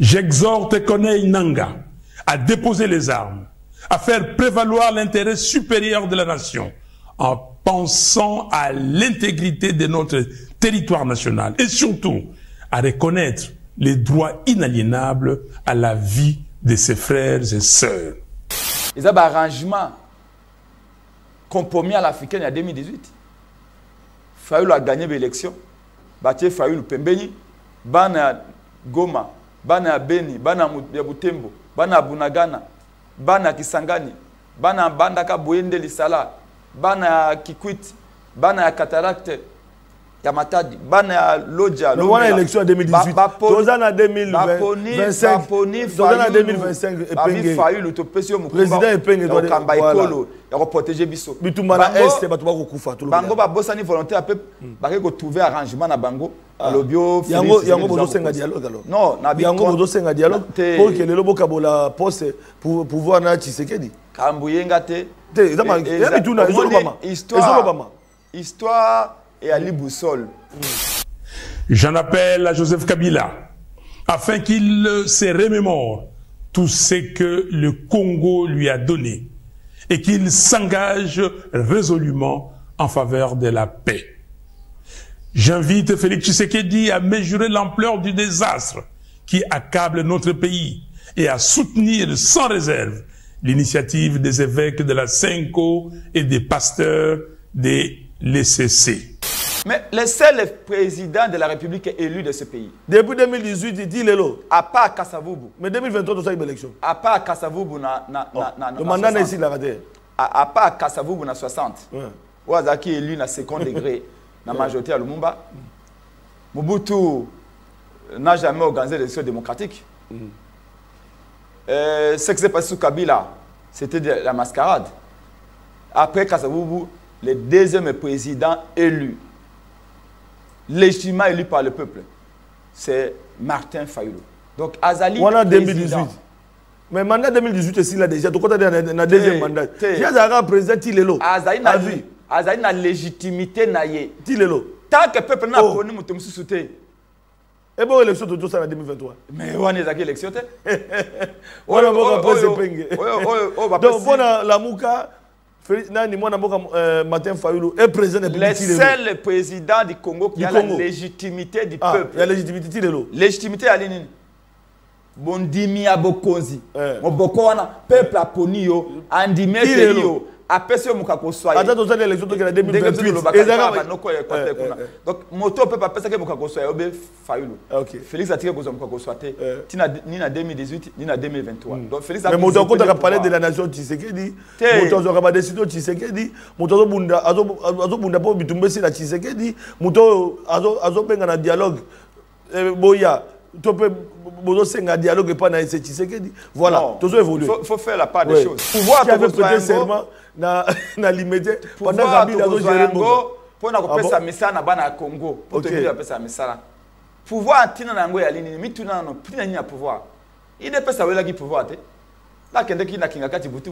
J'exhorte Corneille Nangaa à déposer les armes, à faire prévaloir l'intérêt supérieur de la nation, en pensant à l'intégrité de notre territoire national et surtout à reconnaître les droits inaliénables à la vie de ses frères et sœurs. Ils ont un arrangement compromis à l'Africaine en 2018. Fayoulou a gagné l'élection. Batie Fayoulou Pembeni, Bana Goma, Bana Beni, Bana Butembo, Bana Bunagana, Bana Kisangani, Bana Bandaka Boyende Lisala, Bana Kikwit, Bana Cataracte, Yamatadi, Bana Lodja. Le voilà l'élection en 2018. Tozana 2025. Tozana 2025. Président Epenge doit protéger Bisso. Bitumana Est, Batouba Koufa. Bango Babosani volontaire à peu près trouver arrangement à Bango. Yango Bozo Senga dialogue alors. Non, Yango Bozo Senga dialogue pour que le Lobo Kabola poste pour pouvoir na Tshisekedi. Kambuyenga te. Histoire et Ali Boussole. J'en appelle à Joseph Kabila afin qu'il se remémore tout ce que le Congo lui a donné et qu'il s'engage résolument en faveur de la paix. J'invite Félix Tshisekedi à mesurer l'ampleur du désastre qui accable notre pays et à soutenir sans réserve l'initiative des évêques de la Senko et des pasteurs des l'ECC. Mais le seul président de la République est élu de ce pays. Depuis 2018, il dit Lelo. À part Kassavoubou. Mais 2023, il y a une élection. À part Kassavoubou, le mandat est ici, la raté. À part Kassavoubou, na 60. Ouazaki est élu na second degré, na majorité à Lumumba. Mobutu n'a jamais organisé l'élection démocratique. Ce qui s'est passé sous Kabila, c'était de la mascarade. Après Kassavoubou, le deuxième président élu, légitimement élu par le peuple, c'est Martin Fayoulou. Donc, Azali. On a 2018. Mais le mandat 2018, c'est là déjà. Donc, on a un deuxième mandat. Il y a un président Tilelo. Azali n'a légitimité. Tilelo. Tant que le peuple n'a pas connu, nous soutenu. Et bon, l'élection de tout ça en 2023. Mais on est à l'élection. On a donc, la Mouka. Martin Fayoulou est président de le seul président du Congo qui a la légitimité du peuple. La légitimité de l'eau. Légitimité à l'Énine. Bondimi à Bokonzi. Mobokoana, peuple à Ponio, Andimé Yo, à Pessio Mukakoswa. Attends, on a l'élection de 2028. Donc, moto peut pas penser que Mukakoswa est Fayoulou. Félix a tiré Mukakoswa. Ni en 2018, ni en 2023. Donc, Félix a mais moto, quand on a parlé de la nation Tshisekedi, moto, on a décidé de Tshisekedi, moto, Azobunda pour Bitumbe, c'est la Tshisekedi, moto, Azopenga na dialogue, Boya. Tu peux un dialogue et pas dans Tshisekedi. Voilà, tout ça évolue. Il faut faire la part des choses. Pouvoir qui avait prêté serment dans l'immédiat pendant Kabila a géré Congo. Pour nous faire ça na bana Congo. Pour te dire faire ça. Pouvoir tina nango ya lini mituna no pina ni pouvoir. Il ne peut savoir qui pouvoir te. Là kende ki na kinga kati butu.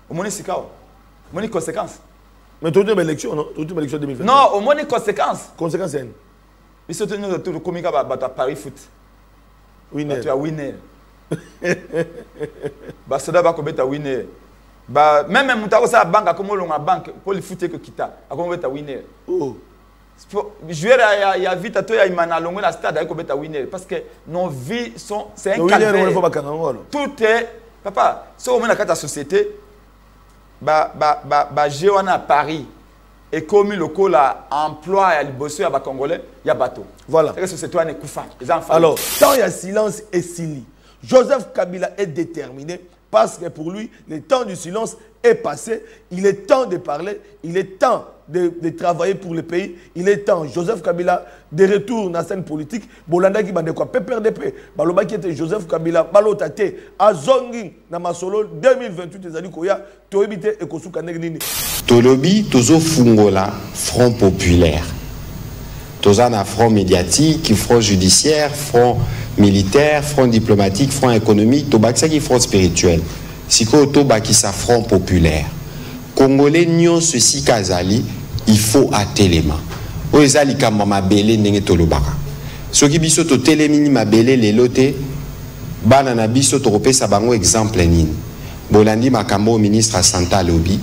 Au moins sikao. Au moins conséquences. Mais tu as une élection non? Tu as une élection 2020. Non, au moins conséquences. Conséquences c'est. Mais surtout nous tout comika ba Paris foot. Winner. Tu as winner. Basoda va kobeta winner. Même mutako sa banque comme longa banque pour le foot que kita. Akobeta winner. Oh. Jouer ya vite to ya imana longo na stade akobeta winner parce que nos vies sont c'est un calvaire. Tout est papa, si on met dans la société Géona à Paris et comme le cola emploi et le bosseur à Congolais, il y a bateau. Voilà. C'est toi qui Koufa. Alors, tant il y a silence et Sili, Joseph Kabila est déterminé parce que pour lui, le temps du silence est passé. Il est temps de parler, il est temps de travailler pour le pays. Il est temps, Joseph Kabila, de retour dans la scène politique. Bolanda qui bande quoi, PPRDP, Baloba qui était Joseph Kabila, Balotate, Azongi, Namasolo, 2028, les Koya, Toebite et Kosuka Negnini. Tolobi, Tozo Fungola, Front Populaire. Toza na front médiatique, front judiciaire, front militaire, front diplomatique, front économique, Tobakisa qui front spirituel. Siko Tobakisa front populaire. Congolais nyon ceci kazali, il faut atelema. Oezali kama mabele nenge tolobaka. Soki biso to telemini mabele lelote, bana na biso tokopesa bango exemple nini bolandi makambo ministre Santa Lobi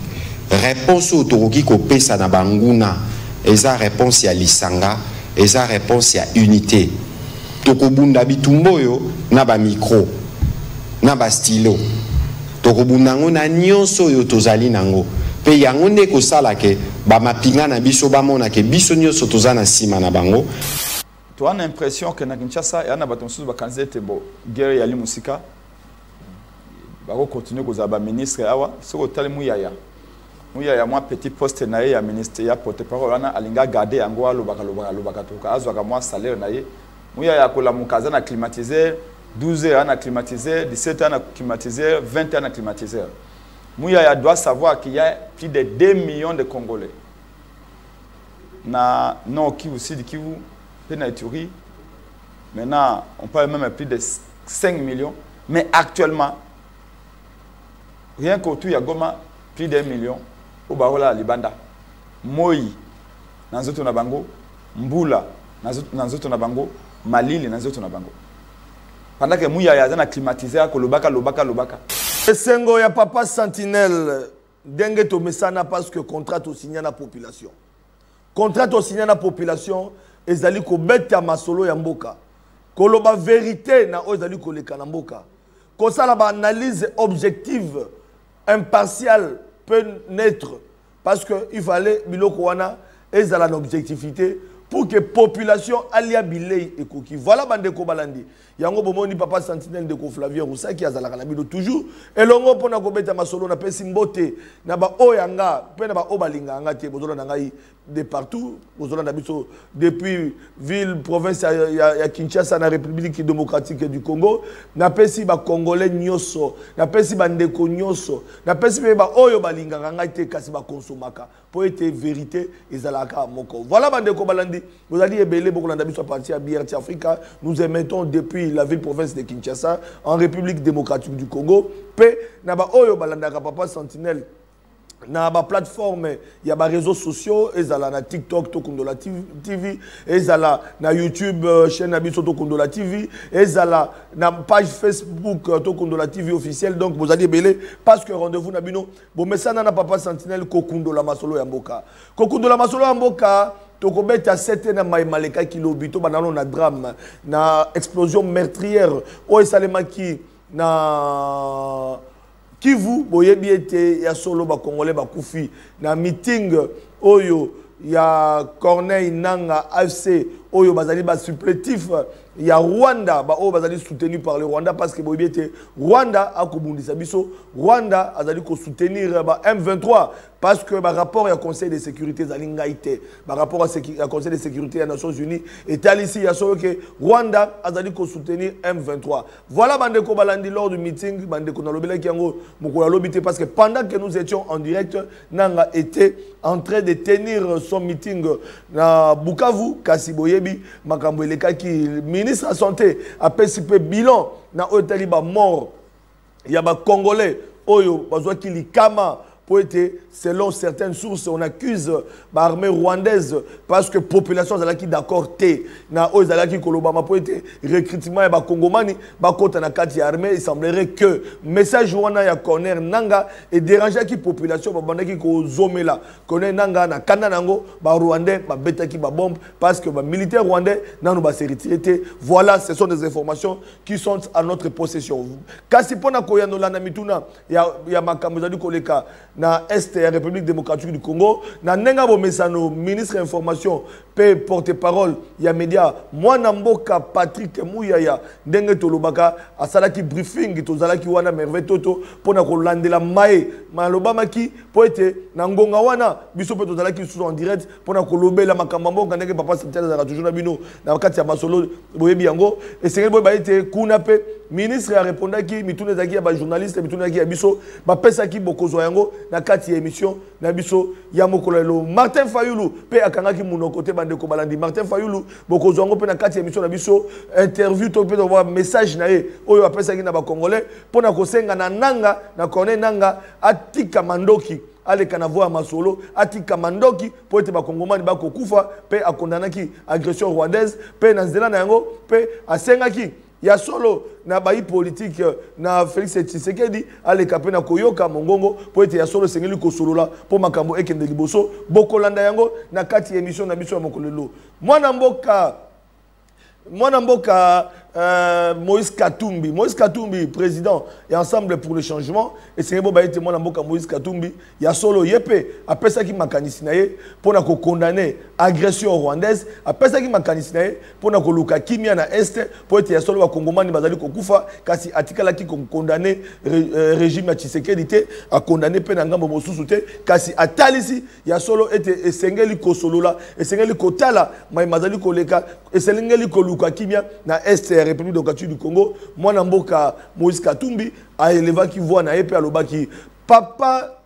réponse au tokoki kopesa na banguna eza réponse ya lisanga eza réponse ya unité tokobunda bitumboyo na ba micro na ba stylo tokobunda ngo na nyonso yo tozali nango pe yango nde kosala ke ba mapinga na biso bamona ke biso nyonso tozana sima na bango. Tu as l'impression que na Kinshasa ya na bato mosusu bakanisa ete bo guerre ya limusika bako continuer kozaba ministre awa soko tali muyaya mwa petit poste na ye ya ministre ya porte-parole wana alinga garder yango alobaka toka azwaka mwa salaire na ye muyaya kola mukaza na climatiseur 12 heures na climatiseur 17 heures na climatiseur 20 heures na climatiseur. Muyaya doit savoir qu'il y a plus de 2 millions de Congolais na non Kivu Sud Kivu Pénaituri. Maintenant, on parle même plus de 5 millions. Mais actuellement, rien qu'autour de Goma, plus d'1 million. Au Barola, Libanda. Moi, Nanzoto Nabango. Mbula, Nanzoto Nabango. Malili, Nanzoto Nabango. Pendant que Mouya a climatisé, Lobaka. Le Sengo, il y a papa Sentinelle. Dengue to mesana parce que contrat au signé la population. Contrat au signé la population. Ezali ko beta masolo ya mboka. Koloba vérité na ezali ko leka na mboka. Ko sala ba analyse objective, impartiale, peut naître parce que il fallait biloko wana ezala na objectivité pour que population alia bilei ekoki. Voilà bande ko balandi. Yango bomoni papa Sentinelle de ko Flavien Roussa qui azala kana bido toujours elongo pona ko beta masolo na pesi mbote na ba oyanga pe na ba obalinga nga te bozola na ngai de partout bozola na biso depuis ville province ya Kinshasa na République démocratique du Congo na pesi ba congolais nyoso na pesi ba ndeko nyoso na pesi ba oyo balinga nga te kasi ba consomaka pour être vérité ezalaka moko. Voilà bande ko balandi vous allez ebele beaucoup na biso parti à BRT Africa nous émettons depuis la ville-province de Kinshasa, en République démocratique du Congo. Pe na ba oyo balandaka papa Sentinelle na ba plateforme ya ba réseaux sociaux ezala na TikTok tokundola TV ezala na YouTube chaîne abiso tokundola TV ezala na page Facebook tokundola TV officielle. Donc vous allez belé parce que rendez-vous na bino bo mesana na papa Sentinelle kokundola masolo ya mboka tokobeta 7 na maleka kilobito banano na drame na explosion meurtrière o esalemaki na Kivu boyebi ete ya solo ba congolais ba kufi na meeting oyo ya Corneille Nanga AFC oyo bazali ba supplétif ya Rwanda ba oyo bazali soutenu par le Rwanda parce que boyebi ete Rwanda akobundisa biso Rwanda azali ko soutenir ba M23 parce que par rapport au Conseil de sécurité zalingaite par rapport au Conseil de sécurité des Nations Unies et ici il y a solo que Rwanda azali ko soutenir M23. Voilà bande ko balandi lors du meeting bande ko na lobela ki yango moko lobité parce que pendant que nous étions en direct Nanga était en train de tenir son meeting na Bukavu kasi boyebi makambo eleka ki ministre de la santé a participé bilan na hôtel ba mort il y a ba congolais oyo bazwa ki likama. Selon certaines sources, on accuse l'armée rwandaise parce que la population est d'accord. Na Kolobama recrutement et Congomani, il semblerait que le message wana ya Corner Nanga est dérangé la population qui zomé là. Corner Nanga na Kananango, Rwandais, betaki bombe parce que les militaires rwandais n'ont pas retiré. Voilà, ce sont des informations qui sont à notre possession. Kasi pona koyano la namituna ya makamuzadi koleka na Est et la République démocratique du Congo, na nenga bomesano ministre information pe porte-parole ya média mwana mboka Patrick Muyaya ndenge tolobaka asalaki briefing tozalaki wana merveille toto pona kolandela mai malobama ki po ete na ngonga wana biso pe tozalaki sous en direct pona kolobela makambo mboka ndenge papa Sentinelle za toujours na bino na wakati ya masolo boyebi yango et sengeli boye ba ete kuna pe ministre a répondaki mitune zaki ya ba journaliste mitune zaki ya biso ba pesaki bokozwa yango na kati ya émission na biso ya mokolelo Martin Fayulu pe akangaki munoko te bande ko balandi Martin Fayulu bokozwa yango pe na kati ya émission na biso interview to pe voir message na ye oyo apesaki na ba congolais pona kosenga na Nanga na Corneille Nanga atika mandoki aleka na voix masolo atika mandoki po ete ba kongomani ba kokufa pe akondanaki agression rwandaise pe na nzela na yango pe asengaki Il y a solo na bayi politique na Félix Tshisekedi ale kapé na koyoka mongongo pour être ya solo sengeli ko solo la pour makambo ekende liboso bokolanda yango na kati émission na biso ya mokolelo mwana mboka Moïse Katumbi président et ensemble pour le changement et c'est bon baïté mwana mboka Moïse Katumbi ya solo yepe après ça qui makanisi na ye pour na ko condamner agression rwandaise après ça qui makanisi na ye pour na ko luka kimia na est pour être ya solo ba kongomani bazali ko kufa kasi atikala ki ko condamner régime ya Tshisekedi te a condamner pe na ngambo mosusu te kasi atalisi ya solo était esengeli ko solo la esengeli ko tala mai mazali ko leka esengeli ko luka kimia na est République démocratique du Congo, moi Namboka Moïse Katumbi a élevé qui voit na épée à l'obaki papa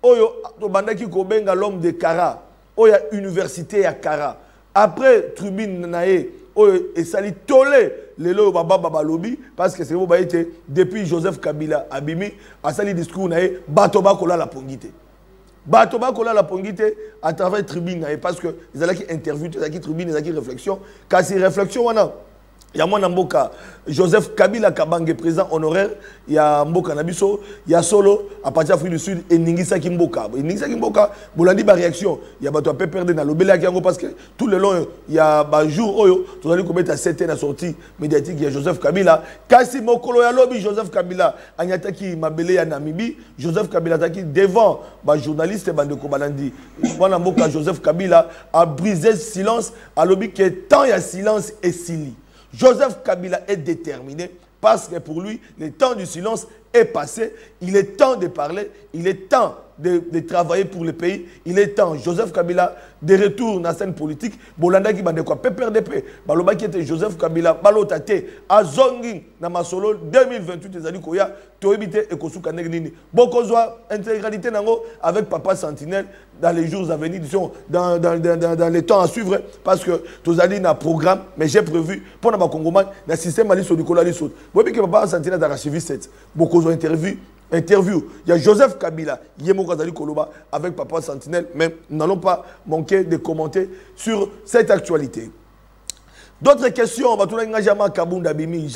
oyo tobandaki kobenga l'homme de Kara oya université à Kara après tribune naé oyo esali tolé lelo baba lobby parce que c'est bon été depuis Joseph Kabila abimi asali discours naé batoba kola la pongité batoba kola la pongité à travers tribune naé parce que ils allaient qui interview ils allaient qui tribune ils allaient qui réflexion car ces réflexions wana il y a mon Mboka Joseph Kabila Kabange président honoraire il y a Mboka Nabiso il y a solo à partir d'Afrique du Sud et Ningisa Kimboka bolandi ba réaction il y a bato à perdre dans l'obéla kiango parce que tout le long il y a ba jour oyo tu allez commettre à 7 ans sortie médiatique il y a Joseph Kabila kasi mokolo ya lobby Joseph Kabila anyataki mabele ya Namibie Joseph Kabila taki devant ba journaliste bandeko balandi mon Mboka Joseph Kabila a brisé le silence à lobby que tant il y a silence et sili Joseph Kabila est déterminé parce que pour lui, le temps du silence est passé. Il est temps de parler, il est temps de travailler pour le pays. Il est temps, Joseph Kabila, de retour dans la scène politique. Bolanda qui bande quoi, PPRDP. Baloba qui était Joseph Kabila, Balotate, Azongi, Namasolo, 2028, les années Koya, Toébité et Kosuka Negnini. Bokozwa, intégralité nango avec Papa Sentinelle dans les jours à venir, disons, dans les temps à suivre, parce que tous allez dans un programme, mais j'ai prévu, pour les Congolais, dans le système Aliso du Kola Aliso. Vous voyez que Papa Sentinelle dans la cheville 7, Bokozwa interview. Il y a Joseph Kabila, Yemo Kazali Koloba, avec Papa Sentinelle, mais nous n'allons pas manquer de commenter sur cette actualité. D'autres questions, on va tourner Jama Kabound Abimi,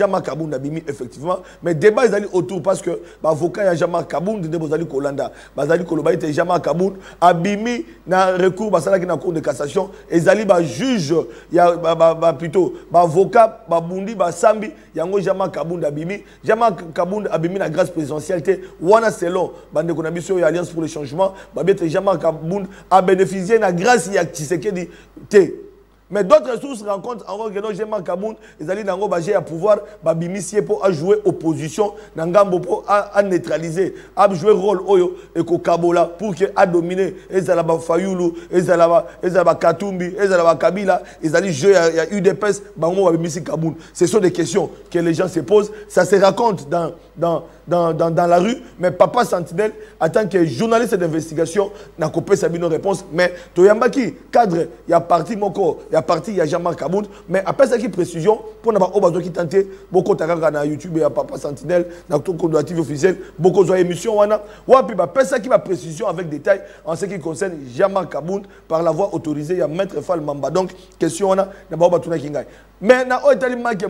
effectivement, mais débat ils allaient autour parce que l'avocat y a Jama Kabound, de Bozali Kolanda, Bazali Koloba était Jama Kabound, Abimi na recours, Basala qui na cour de cassation, et Zali juge, il y a plutôt avocat, Babundi, Basambi, Yango Jama Kabound Abimi, Jama Kabound Abimi na grâce présidentielle, Wana selon Bande Konabiso et Alliance pour le changement, Babete Jama Kabound a bénéficié de la grâce y a Tshisekedi T. Mais d'autres sources rencontrent en regardant Jema Kabound, ils allaient dans le pouvoir, Babimissier pour jouer opposition, Nangambo pour neutraliser, à jouer rôle Oyo et Kabola pour que a dominer, Ezalaba Fayoulou, Ezalaba Katumbi, Ezalaba Kabila, ils allaient jouer à UDPS, Bango Babimissi Kabound. Ce sont des questions que les gens se posent, ça se raconte dans la rue, mais Papa Sentinelle, en tant que journaliste d'investigation, n'a coupé sa réponse, mais Toyambaki, cadre, il y a parti Moko, il y a parti, il y a Jean-Marc Kabound, mais après ça qui précision, pour n'a pas obazo qui tenté, beaucoup de na YouTube, il y a Papa Sentinelle, dans tout le TV officiel, beaucoup d'émissions, wana, puis après ça qui va précision avec détail en ce qui concerne Jean-Marc Kabound par la voie autorisée, il y a Maître Fall Mamba. Donc, question, on a, n'a pas obazo qui gagne. Mais na Oetali Mike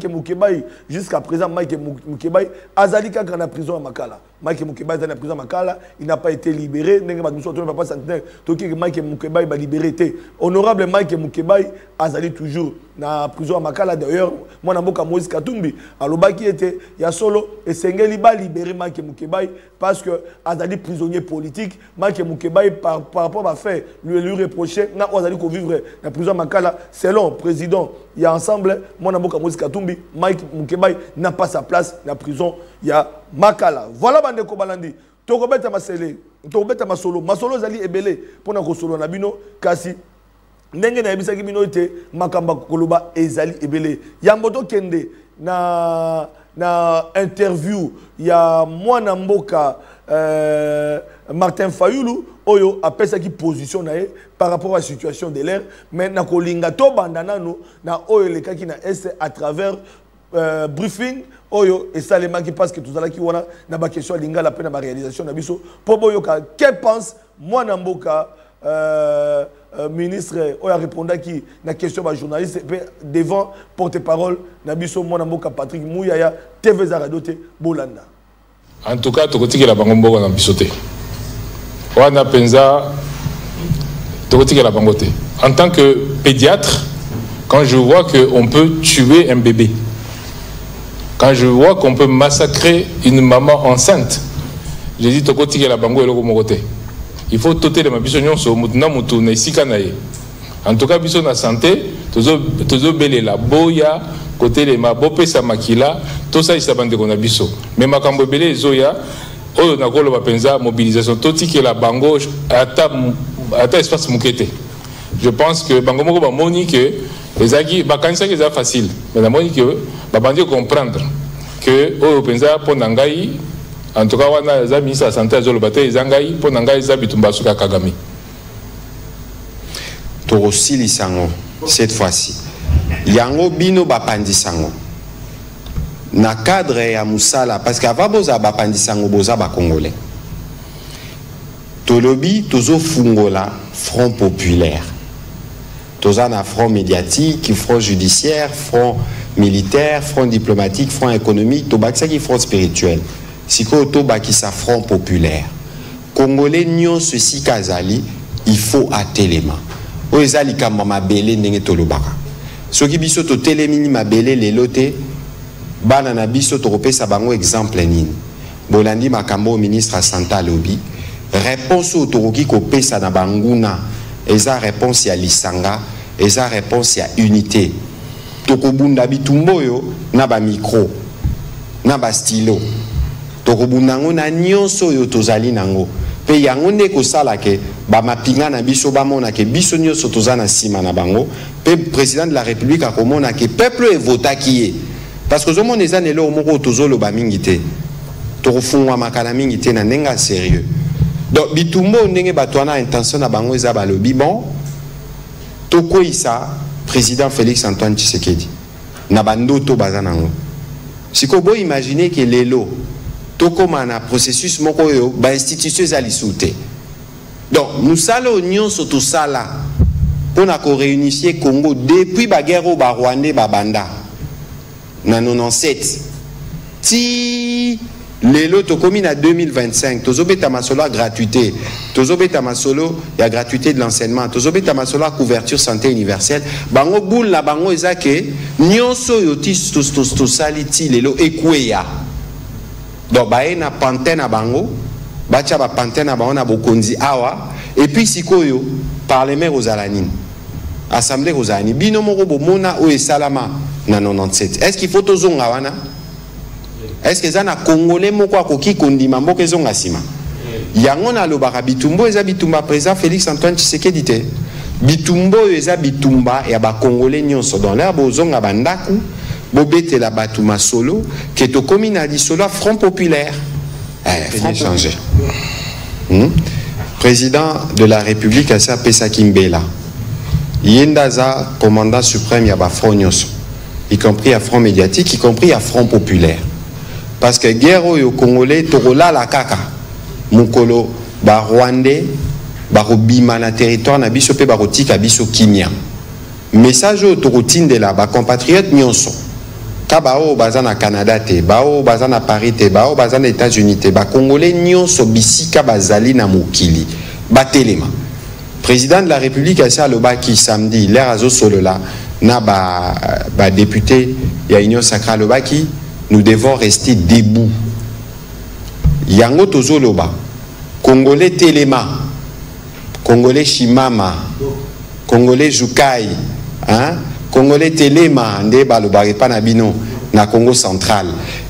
Moukebaï, jusqu'à présent, Mike Moukebaï, Azali Kaka na prison à Makala. Mike Moukebaï est dans la prison à Makala, il n'a pas été libéré. Papa Sentinelle, Mike Moukebaï va libérer. Honorable Mike Moukebaï, Azali toujours dans la prison à Makala. D'ailleurs, moi, je suis Moïse Katumbi. Alors, qui était, il y a solo, et Sengeli va libérer Mike Moukebaï parce que Azali prisonnier politique. Mike Moukebaï, par rapport à faire, lui reprocher, n'a pas Azali vivre dans la prison à Makala, selon le président. Il y a ensemble, moi, Moïse Katumbi, Mike Moukebaï n'a pas sa place dans la prison. Il y a Makala. Voilà, Bandeko Balandi. Tokobeta Masele, Tokobeta Masolo. Masolo Zali Ebele, pour na Kosolo Nabino, Kasi. Ndenge na ebisaki bino ite makamba koloba ezali ebele ya moto kende na interview ya mwana mboka Martin Fayoulou oyo apesaki position na ye par rapport à la situation de l'air mais na kolinga to bandana no na oyo lekaki na est à travers briefing oyo et ça les manki parce que tout qui wana na ba question linga la peine na réalisation na biso po boyo ka que pense mwana mboka ministre a répondu à la question de journaliste devant porte-parole Nabiso Monamoka Patrick Mouyaya TV Zaradote Bolanda. En tout cas, tu as la bango na bisoté. On a pensa tu la bangoté. En tant que pédiatre, quand je vois qu'on peut tuer un bébé, quand je vois qu'on peut massacrer une maman enceinte, je dis tu la bango et le côté. Il faut toter les mabisonions sur mutuna mutu na isika na ye. En tout cas, biso na santé, tozo belé la boya côté les mabope sa makila, tout ça isa bande kona biso. Mais makambo belé zoya, oyo na kolo bapenza mobilisation toti que la bango ata espace mukete. Je pense que bango moko ba moni que les agi ba kanisa que c'est facile, mais la moni que ba bande comprendre que oyo penza pona ngai. En tout cas, on a les ministres de la santé, ils ont le bataille, ils ont gagné pour n'engager les habitants de Kagame. Torosi lisango cette fois-ci. Yango bino bapandi sango. Na cadre ya musala parce qu'avant boza bapandi sango boza ba congolais. Tolobi tozo fungola front populaire. Toza na front médiatique, front judiciaire, front militaire, front diplomatique, front économique, tobakisa ki front spirituel. Siko toba qui sa front populaire. Congolais nyon ceci kazali, il faut atelema. O ezali kamba mabele ndenge tolobaka. Soki biso to telemini mabele lelote, bana na biso to kopesa bango exemple nini. Bolandi makambo au ministre Santa Lobi, réponse au toroki kopesa na banguna, eza réponse ya lisanga, eza réponse ya unité. Tokobunda bitumboyo na ba micro, na ba stylo. Tokobundango na nyonso yo tozali nango pe yango nde kosala ke ba mapinga na biso bamona ke biso nyonso tozana sima na bango pe président de la république akomona ke peuple evotaki ye parce que zomona eza nelo moko tozolo ba mingi te tokofungwa makala mingi te na ndenga sérieux donc bitumbo ndenge batwana intention na bango eza balobi bon tokoisa président Félix Antoine Tshisekedi na bandoto bazanango siko bo imaginer que lelo tokomana processus moko yo ba institution za lisute. Donc nous salons union surtout sala pour na ko réunifier Congo depuis ba guerre au ba Rwanda ba banda na 97 ti lelo tokomi na 2025 tozobeta masolo gratuité tozobeta masolo ya gratuité de l'enseignement tozobeta masolo couverture santé universelle bango boule la bango ezake nyonso yo ti to saliti lelo ekweya. Donc, il y a pantin à bango, il y a pantin à bango na bokonzi awa, et puis sikoyo parlement aux alanines, assemblée aux alanines. Binomo robo mona ou salama na 97. Est-ce qu'il faut tozonga wana? Est-ce que ça na congolais moko akoki kondima moko zonga sima? Yango na lobaka bitumbo eza bitumba président Félix Antoine Tshisekedi te. Bitumbo eza bitumba ya ba congolais nyonso dans l'air bozonga bandaku. Bobete la Batouma solo, qui est au communal solo Front Populaire. Front changé. Président de la République, Assa Pesa Kimbela. Yendaza, commandant suprême, Yaba Front Nyonso. Y compris à Front Médiatique, y compris à Front Populaire. Parce que guerre au Congolais, Torola la Kaka. Mukolo, ba Rwandais, ba Robima na territoire, na biso pe ba rotika biso Kimia. Message au Torotine de la, ba compatriote Nyonso. Kabao bazana Canada te, bao bazana Paris te, bao bazana États-Unis te, ba Congolais nyonso bisika bazali na mokili, ba telema. Président de la République a ça le baki samedi, l'air azo solo là, na ba député ya Union Sacra le baki, nous devons rester debout. Yango tozo loba, Congolais telema, Congolais shimama, Congolais jukai, hein? Congolais telema nde balobare pa na bino na Congo central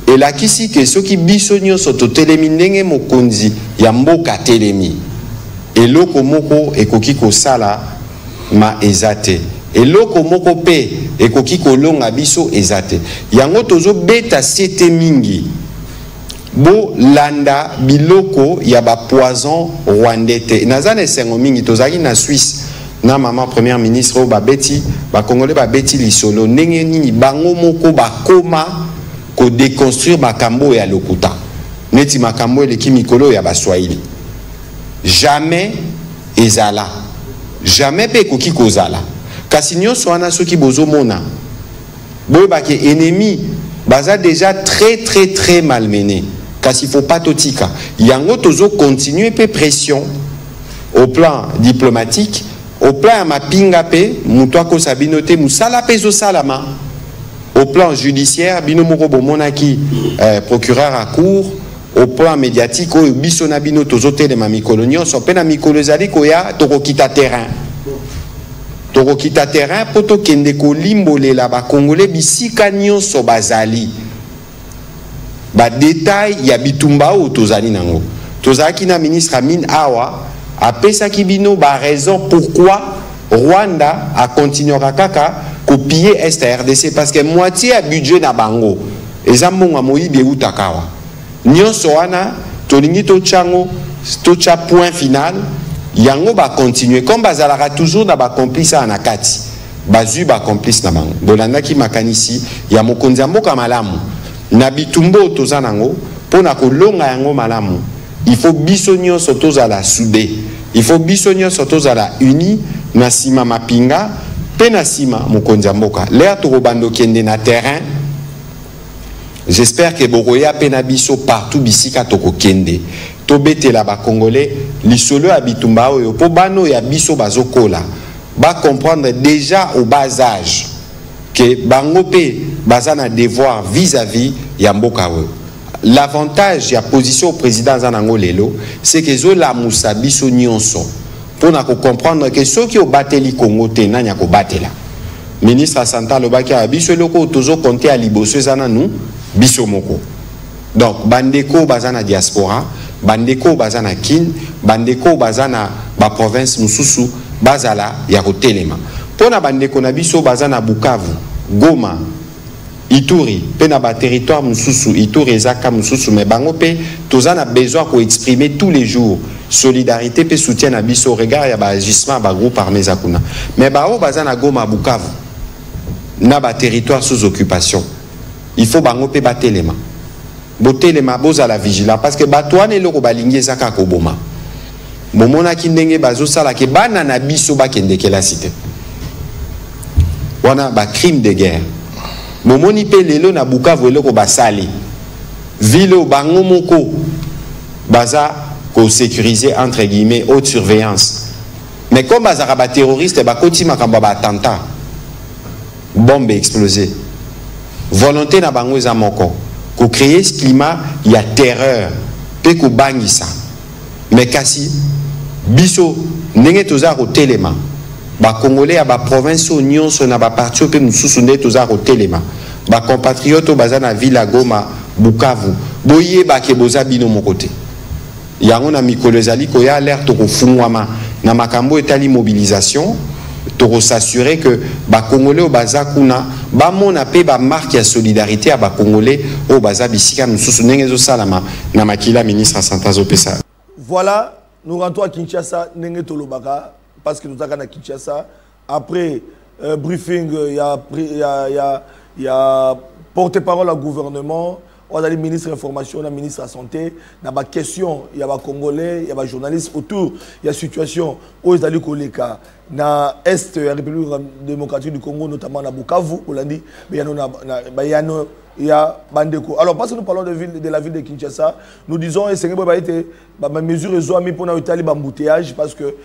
et la kisi ke soki biso nyonso to telemi ndenge mokonzi ya mboka telemi eloko moko ekoki kosala ma ezate eloko moko pe ekoki kolonga biso ezate yango tozo beta siete mingi bo landa biloko ya ba poison rwandais nazane sengo mingi tozaki na Suisse na maman première ministre o babeti ba congolais babeti lisolo ndenge nini bango moko bakoma ko déconstruire makambo ya lokuta neti makambo eleki mikolo ya baswahili jamais ezala jamais pe koki kozala kasi nyonso wana soki bozomona boyeba ke ennemi baza déjà très malmené kasi il faut pas totika yango tozo continuer pe pression au plan diplomatique au plan ya mapinga pe mutu akosa bino te musala pe ezosalama au plan judiciaire bino moko bomonaki procureur à cour au plan médiatique oyo biso na bino tozotelema mikolo nyonso mpe na mikolo ezali koya tokokita terrain mpo tokende kolimbolela bakongole bisika nyonso bazali badetail ya bitumba oyo tozali nango tozalaki na ministre Amin Awa apesaki bino baraison pourquoi Rwanda akontinuera kaka kopiller Est RDC parce que moitié ya budget na bango eza mbongo ya moyibi eutaka awa nyonso wana tolingi tochango tocha point final yango ba continuer comme bazalaka toujours na ba complice na kati bazui ba complice na bango bolandaki makanisi ya mokonzi ya mboka malamu na bitumbo toza nango pona kolonga yango malamu il faut biso nyonso tozala soudé il faut biso nyonso tozala uni na sima mapinga pe na sima mokonzi ya mboka l'air tokobando kende na terrain. J'espère que Boroya Penabiso partout bisika toko kende. Tobete la ba congolais lisolo abitumba oyo po bano ya biso bazokola. Ba comprendre déjà au bas âge que bangope bazana devoir vis-à-vis ya mboka oyo. L'avantage ya position au président Zanango lelo c'est que zo la musa biso nyonso. Pour na ko comprendre que ceux qui au bateli Congo te nanya ko batela. Ministre Santa Lobaki a biso loko tozo compter à liboso zana nous biso moko. Donc bandeko bazana diaspora, bandeko bazana kin, bandeko bazana ba province mususu bazala ya kotelema. Pona bandeko na biso bazana Bukavu, Goma, Ituri, pe na ba territoire mususu, Ituri ezaka mususu mais bango pe tozana besoin ko exprimer tous les jours solidarité pe soutien na biso au regard ya ba agissement ba groupe armé zakuna. Mais bao bazana Goma, Bukavu na ba territoire sous occupation. Il faut bango pe batelema. Botelema boza la vigilance parce que batouane loko balingi ezaka koboma. Momona kindenge bazo sala ke bana na biso bakende ke la cité. Wana ba crime de guerre. Momoni pe lelo na Bukavu loko basali. Ville bango moko baza ko sécuriser entre guillemets haute surveillance. Mais comme bazara ba terroriste ba koti makamba ba attentat. Bombe explosée. Volonté na bango eza moko ko créer ce climat il y a terreur pe ko bangisa mais kasi biso ndenge toza ko telema ba congolais ya ba province nyonso na ba parti pe mususu nde toza ko telema ba compatriotes baza na ville Goma Bukavu boyeba ke boza bino mokote yango na mikolo ezali ko ya alerte ko fungwama na makambo etali mobilisation pour s'assurer que ba congolais au baza kuna ba mona pe ba marque ya solidarité à ba congolais au baza bisika mususu ndenge zo salama na makila ministre Santazo pesa. Voilà, nous rentrons à Kinshasa ndenge tolobaka parce que nous avons à Kinshasa après briefing il y a porte-parole au gouvernement. On a les ministres de l'information, le ministre de la santé, il y a des questions, il y a des Congolais, il y a des journalistes autour, il y a des situations où ils allaient coller dans l'Est de la République démocratique du Congo, notamment à Bukavu, mais il y a Bandeko. Alors, parce que nous parlons de la ville de Kinshasa, nous disons que c'est une mesure mis pour l'Italie d'embouteillage parce que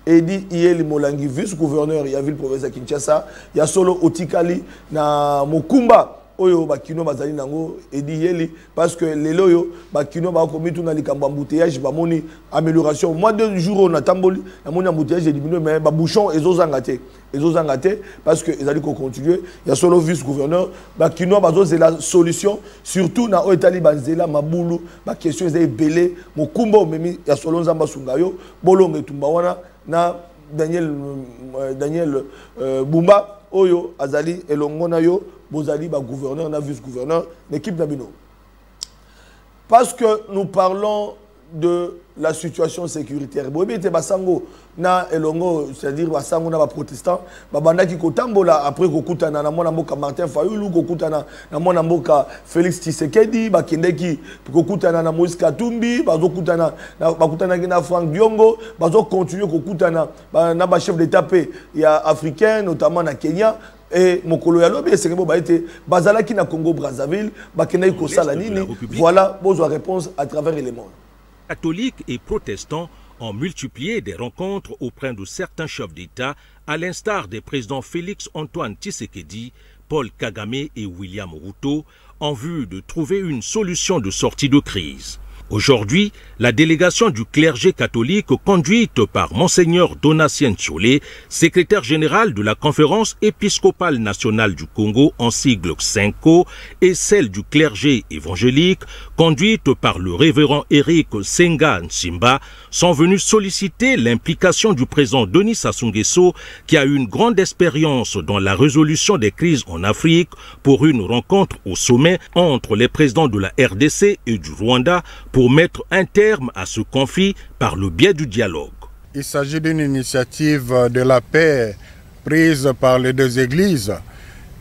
Edi Ieli Molangi, vice-gouverneur, il y a ville province de Kinshasa, il y a solo Otikali, na Mokumba, Oyo, Bakino, Bazali Nango, Edi Ieli, parce que les loyo, Bakino, Bakomi, tout dans les embouteillage, Bamoni, amélioration. Moi, 2 jours, on a tamboli, la mon embouteillage est diminué, mais Babouchon, ils ont zangaté. Ils ont zangaté parce que ils allaient continuer. Il y a solo vice-gouverneur, Bakino, Bazo, c'est la solution, surtout dans Oitali Banzela, Maboulou, ma question est belé, Mokumba, il y a solo Zamba Sungayo, Bolong et Tumbawana. Na Daniel Bumba Oyo Azali Elongona yo Bozali ba gouverneur na vice-gouverneur l'équipe d'Abino. Parce que nous parlons de la situation sécuritaire. Bon, bien, basango na elongo, c'est-à-dire basango na ba protestant, babanda ki kotambola après kokutana na mwana mboka Martin Fayulu, kokutana na mwana mboka Félix Tshisekedi, bakende ki kokutana na Moïse Katumbi, bazokutana na bakutana ki na Franck Diongo, bazo continuer kokutana na ba chef d'état ya africain, notamment na Kenya. Et mokolo ya lobi c'est que ba été bazalaki na Congo Brazzaville, bakende ko sala nini. Voilà vos réponses à travers éléments. Catholiques et protestants ont multiplié des rencontres auprès de certains chefs d'État, à l'instar des présidents Félix Antoine Tshisekedi, Paul Kagame et William Ruto, en vue de trouver une solution de sortie de crise. Aujourd'hui, la délégation du clergé catholique conduite par Monseigneur Donatien Tcholé, secrétaire général de la Conférence épiscopale nationale du Congo en sigle CENCO, et celle du clergé évangélique, conduite par le révérend Eric Senga Nsimba, sont venus solliciter l'implication du président Denis Sassou Nguesso, qui a une grande expérience dans la résolution des crises en Afrique, pour une rencontre au sommet entre les présidents de la RDC et du Rwanda, pour mettre un terme à ce conflit par le biais du dialogue. Il s'agit d'une initiative de la paix prise par les deux églises.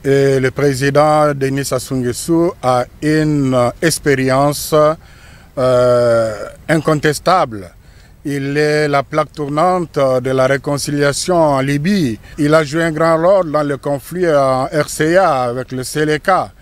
Et le président Denis Sassou Nguesso a une expérience incontestable. Il est la plaque tournante de la réconciliation en Libye. Il a joué un grand rôle dans le conflit en RCA avec le Seleka.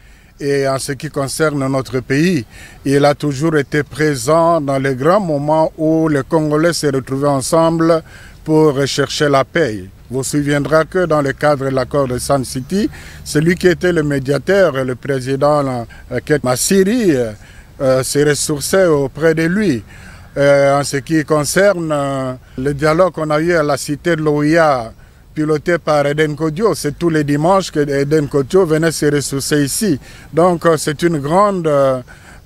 Et en ce qui concerne notre pays, il a toujours été présent dans les grands moments où les Congolais se retrouvaient ensemble pour rechercher la paix. Vous vous souviendrez que dans le cadre de l'accord de Sun City, celui qui était le médiateur et le président Massiri s'est ressourcé auprès de lui. En ce qui concerne le dialogue qu'on a eu à la cité de l'OIA, piloté par Eden Kodio, c'est tous les dimanches que Eden Kodio venait se ressourcer ici. Donc c'est une grande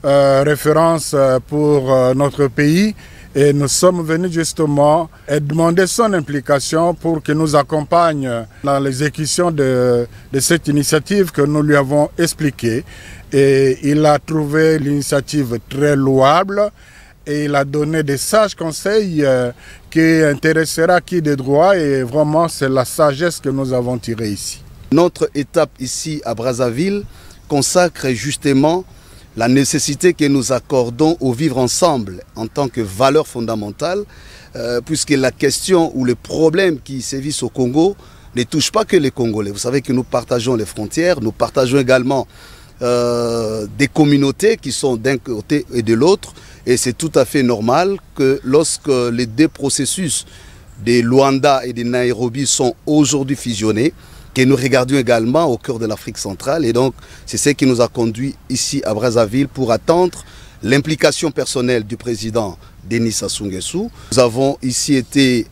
référence pour notre pays et nous sommes venus justement demander son implication pour qu'il nous accompagne dans l'exécution de cette initiative que nous lui avons expliquée. Et il a trouvé l'initiative très louable. Et il a donné des sages conseils qui intéressera qui de droit et vraiment c'est la sagesse que nous avons tirée ici. Notre étape ici à Brazzaville consacre justement la nécessité que nous accordons au vivre ensemble en tant que valeur fondamentale puisque la question ou le problème qui sévissent au Congo ne touche pas que les Congolais. Vous savez que nous partageons les frontières, nous partageons également des communautés qui sont d'un côté et de l'autre. Et c'est tout à fait normal que lorsque les deux processus de Luanda et de Nairobi sont aujourd'hui fusionnés, que nous regardions également au cœur de l'Afrique centrale. Et donc, c'est ce qui nous a conduit ici à Brazzaville pour attendre l'implication personnelle du président Denis Sassou Nguesso. Nous avons ici été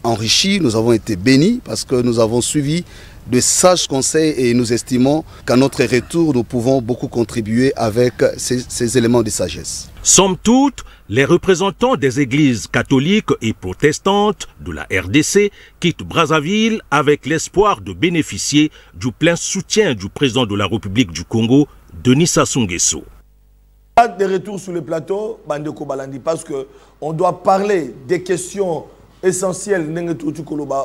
enrichis, nous avons été bénis parce que nous avons suivi de sages conseils et nous estimons qu'à notre retour, nous pouvons beaucoup contribuer avec ces éléments de sagesse. Somme toute, les représentants des églises catholiques et protestantes de la RDC quittent Brazzaville avec l'espoir de bénéficier du plein soutien du président de la République du Congo, Denis Sassou Nguesso. De retour sur le plateau, Bandeko Balandi, parce qu'on doit parler des questions essentielles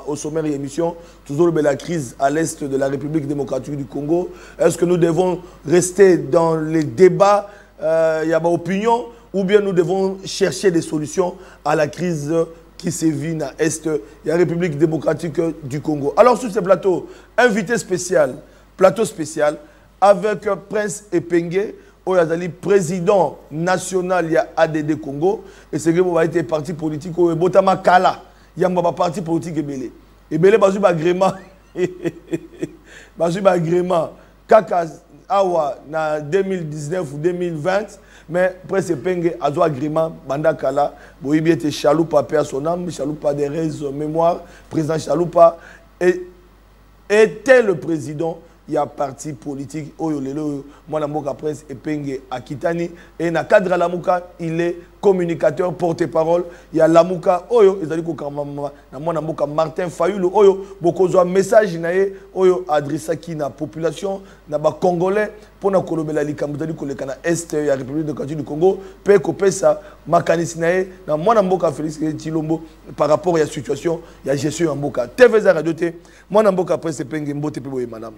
au sommaire de l'émission, toujours la crise à l'est de la République démocratique du Congo. Est-ce que nous devons rester dans les débats, il y a une opinion, ou bien nous devons chercher des solutions à la crise qui sévit dans l'est de la République démocratique du Congo. Alors sur ce plateau, invité spécial, plateau spécial, avec Prince Epenge, Oyazali, président national de ADD Congo, et c'est que vous avez été parti politique au Botama Kala. Il y a un parti politique Ebele. Ebele, il y a un agrément. Il y a un agrément. Kaka Awa, en 2019 ou 2020, mais Prince Epenge a un agrément. Banda Kala, il y a Chaloupa, paix à son âme, Chaloupa des raisons mémoire, président Chaloupa était le président il y a parti politique oyo lelo mwana mboka Prince Epenge Akitani et na cadre Lamuka il est communicateur porte-parole il y a Lamuka oyo ezali ko kamama na mwana mboka Martin Fayulu oyo bokozwa message nae oyo adressaki na population na ba congolais pona kolobela likambo zali koleka na est ya République démocratique du Congo pe kopesa makanisi nae na mwana mboka Félix Tshilombo par rapport à la situation ya gestion ya mboka TVZ radio te mwana mboka Prince Epenge mbote pe boye madame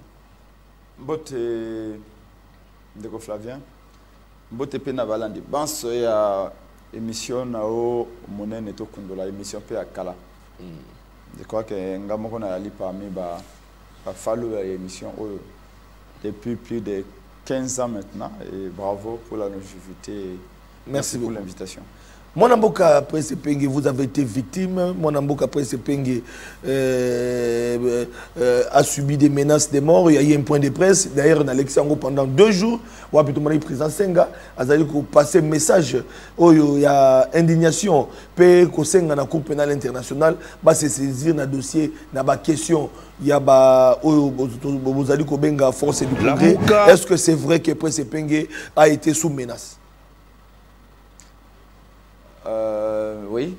Mbote Ndeko Flavien Mbote pe na balandi banso ya émission na o monene to kundola émission pe akala je crois que ngamoko na ali parmi ba fallo ya émission depuis plus de 15 ans maintenant et bravo pour la longévité. Merci pour l'invitation. Mon amboka Prince Epenge, vous avez été victime. Mon amboka Prince Epenge a subi des menaces de mort. Il y a eu un point de presse. D'ailleurs, on a Alexandre pendant 2 jours. On a plutôt le président Senga. Il a passé un message. Il y a indignation. Pe Kosenga na Cour pénale internationale. Bah c'est saisir na dossier, na ba question. Il y a ba vous allez kobenga force du progrès. Est-ce que c'est vrai que Prince Epenge a été sous menace? Oui,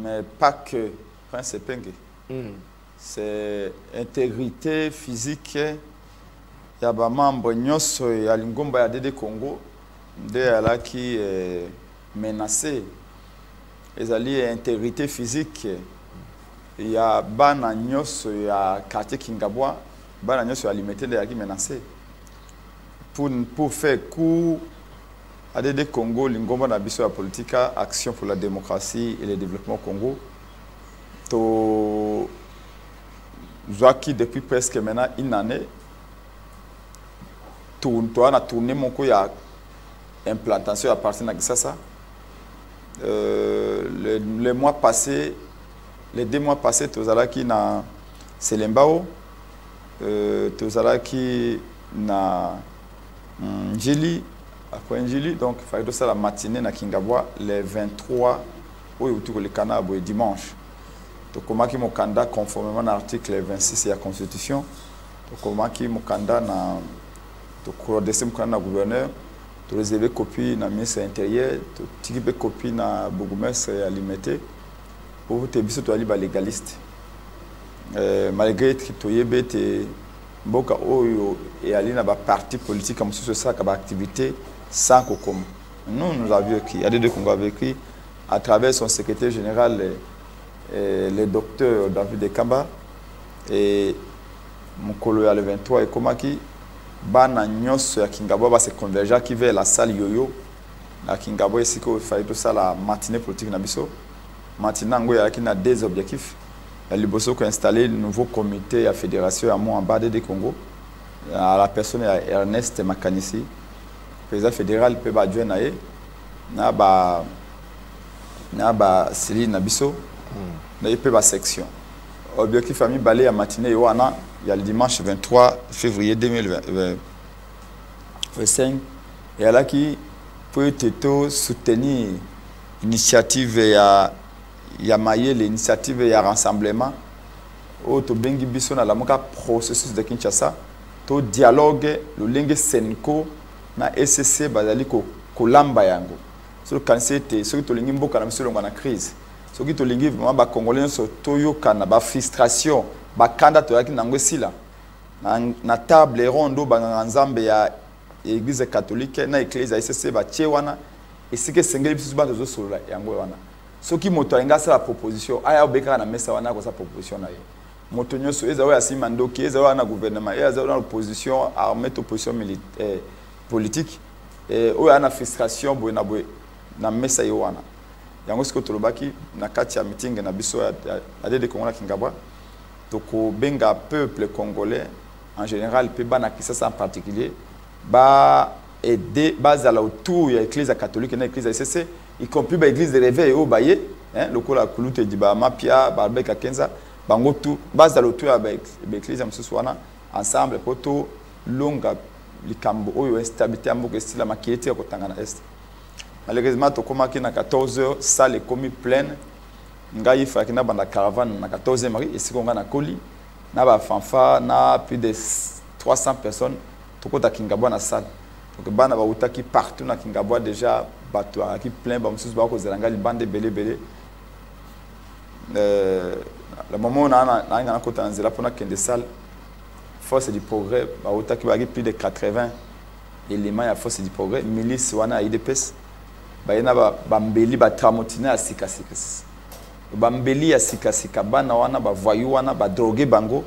mais pas que Prince Epenge. C'est intégrité physique. Il y a des membres de l'Ingomba ya Dede Congo qui est menacé. Il y a intégrité physique. Il y a bana nyos ya quartier Kingabwa, bana nyos ya limité de qui menacé. Pour faire coup ADD Congo, l'Ingomba na biso ya politique, action pour la démocratie et le développement au Congo. To Zouaki depuis presque maintenant une année. On a tourné mon coup, il y a implantation à partir de ça. Les mois passés, les 2 mois passés, tu as qui na Selembao, tu as qui na Njili. Après Njili, donc il fallait ça la matinée na Kingabwa, les 23 au le Canada dimanche. Donc comment qui mon candidat conformément à l'article 26 de la Constitution, donc comment qui mon candidat na donc deuxième candidat gouverneur, tu réservé copie na ministre intérieur, tu équipé copie na bourgmestre à limité pour te biso to ali ba légaliste. Malgré que tu yebete boka oyo et ali na ba parti politique comme sur ça ka activité sans Kokom. Nous avions écrit, ADD Congo avait écrit à travers son secrétaire général, le docteur David Ekamba, et mon collègue le 23 et Komaki, Bana Nyos à Kingabo se converger qui vers la salle Yoyo. À Kingabo, ici, il fallait tout ça la matinée politique Nabiso. Maintenant, il y a 2 objectifs. Il y a installé un nouveau comité à la fédération à Mouamba de Congo. À la personne Ernest Makanissi. Président fédéral peut pas jouer na ba Céline Nabiso na peut pas section objectif famille balé à matinée il y a le dimanche 23 février 2025 et là qui peut être soutenir initiative ya mailler l'initiative ya rassemblement au to bengi biso na la moka processus de Kinshasa to dialogue le lingue senko na SCC bazali ko kolamba yango so kansete so to lingi mboka na misolo na crise so ki to lingi vraiment ba congolais so toyo kana ba frustration ba kanda to yaki nango sila na table ronde ba nzambe ya église catholique na église ya SCC ba tchewana esike sengeli bisu ba zo solo yango wana so ki moto nga sa la proposition aya obeka na mesa wana ko sa proposition na ye moto nyoso eza wa sima ndoki eza wa na gouvernement eza wa na opposition armée opposition militaire politique et où il y a une frustration na mesa yowana yango siko tolobaki na kati ya meeting na biso ya ADD Congo na Kingabwa to ko benga peuple congolais en général pe bana Kisasa en particulier ba aider bazala autour ya église catholique na église SCC y compris ba église de réveil au baye hein lokola kulute di ba mapia ba beka kenza bango tout bazala autour ya ba église msuswana ensemble poto longa likambo oyo instabilité amboka style makete ko tangana est malheureusement to komaki na 14h salle commis pleine ngai fa kina banda caravane na 14e mari esikonga na koli na ba fanfa na plus de 300 personnes tokota Kingabwa na salle. Donc bana ba utaki partout na Kingabwa déjà bato qui plein ba mususu ba ko zelanga libande belé. Le moment où on a côté en zéla pour na kende salle force du progrès ba utaki ba plus de 80 éléments à force du progrès milice wana IDPS ba yena ba mbeli ba tramotina à sika. Bambeli ya sika bana wana ba voyou wana ba droguer bango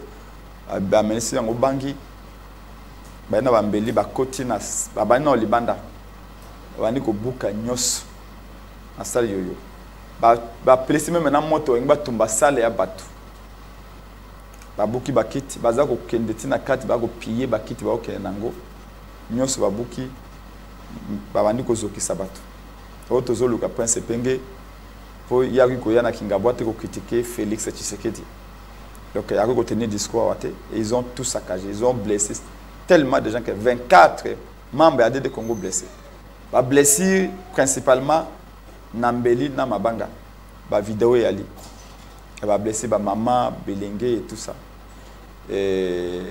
ba menisi yango bangi bana bambeli ba koti na bana libanda bani ko buka nyos na sale yoyo ba plesi même na moto ngba tumba sale ya batu ba buki ba kiti baza ko kendeti na kati ba ko piller ba kiti ba ko nango nyos ba buki ba bandi ko zokisa batu auto zoluka prince penge pour y avoir que yana Kingabwa te ko critiquer Félix Tshisekedi. Donc il y a que tenir discours et ils ont tout saccagé, ils ont blessé tellement de gens que 24 membres de Congo blessés. Ba blessé principalement Nambeli na Mabanga. Ba vidéo yali. Ba blessé ba maman Belengue et tout ça. Et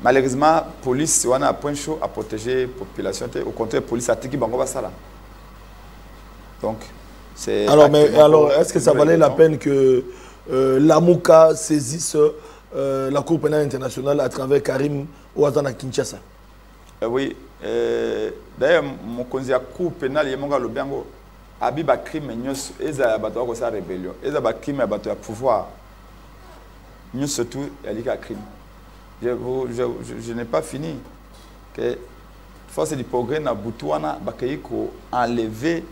malheureusement police wana a point chaud à protéger population au contraire police a tiki bango basala. Donc alors, est-ce que ça valait la peine que l'AMUCA saisisse la Cour pénale internationale à travers Karim Ouattara Kinshasa? Oui. D'ailleurs, mon conseil à la Cour pénale, il y a un lobiango. Abiba crime, ils ont sa rébellion. Ils ont crime, ils ont pouvoir. Nous surtout, il y a un crime. Je n'ai pas fini. Que force du progrès na Boutouana, il faut enlever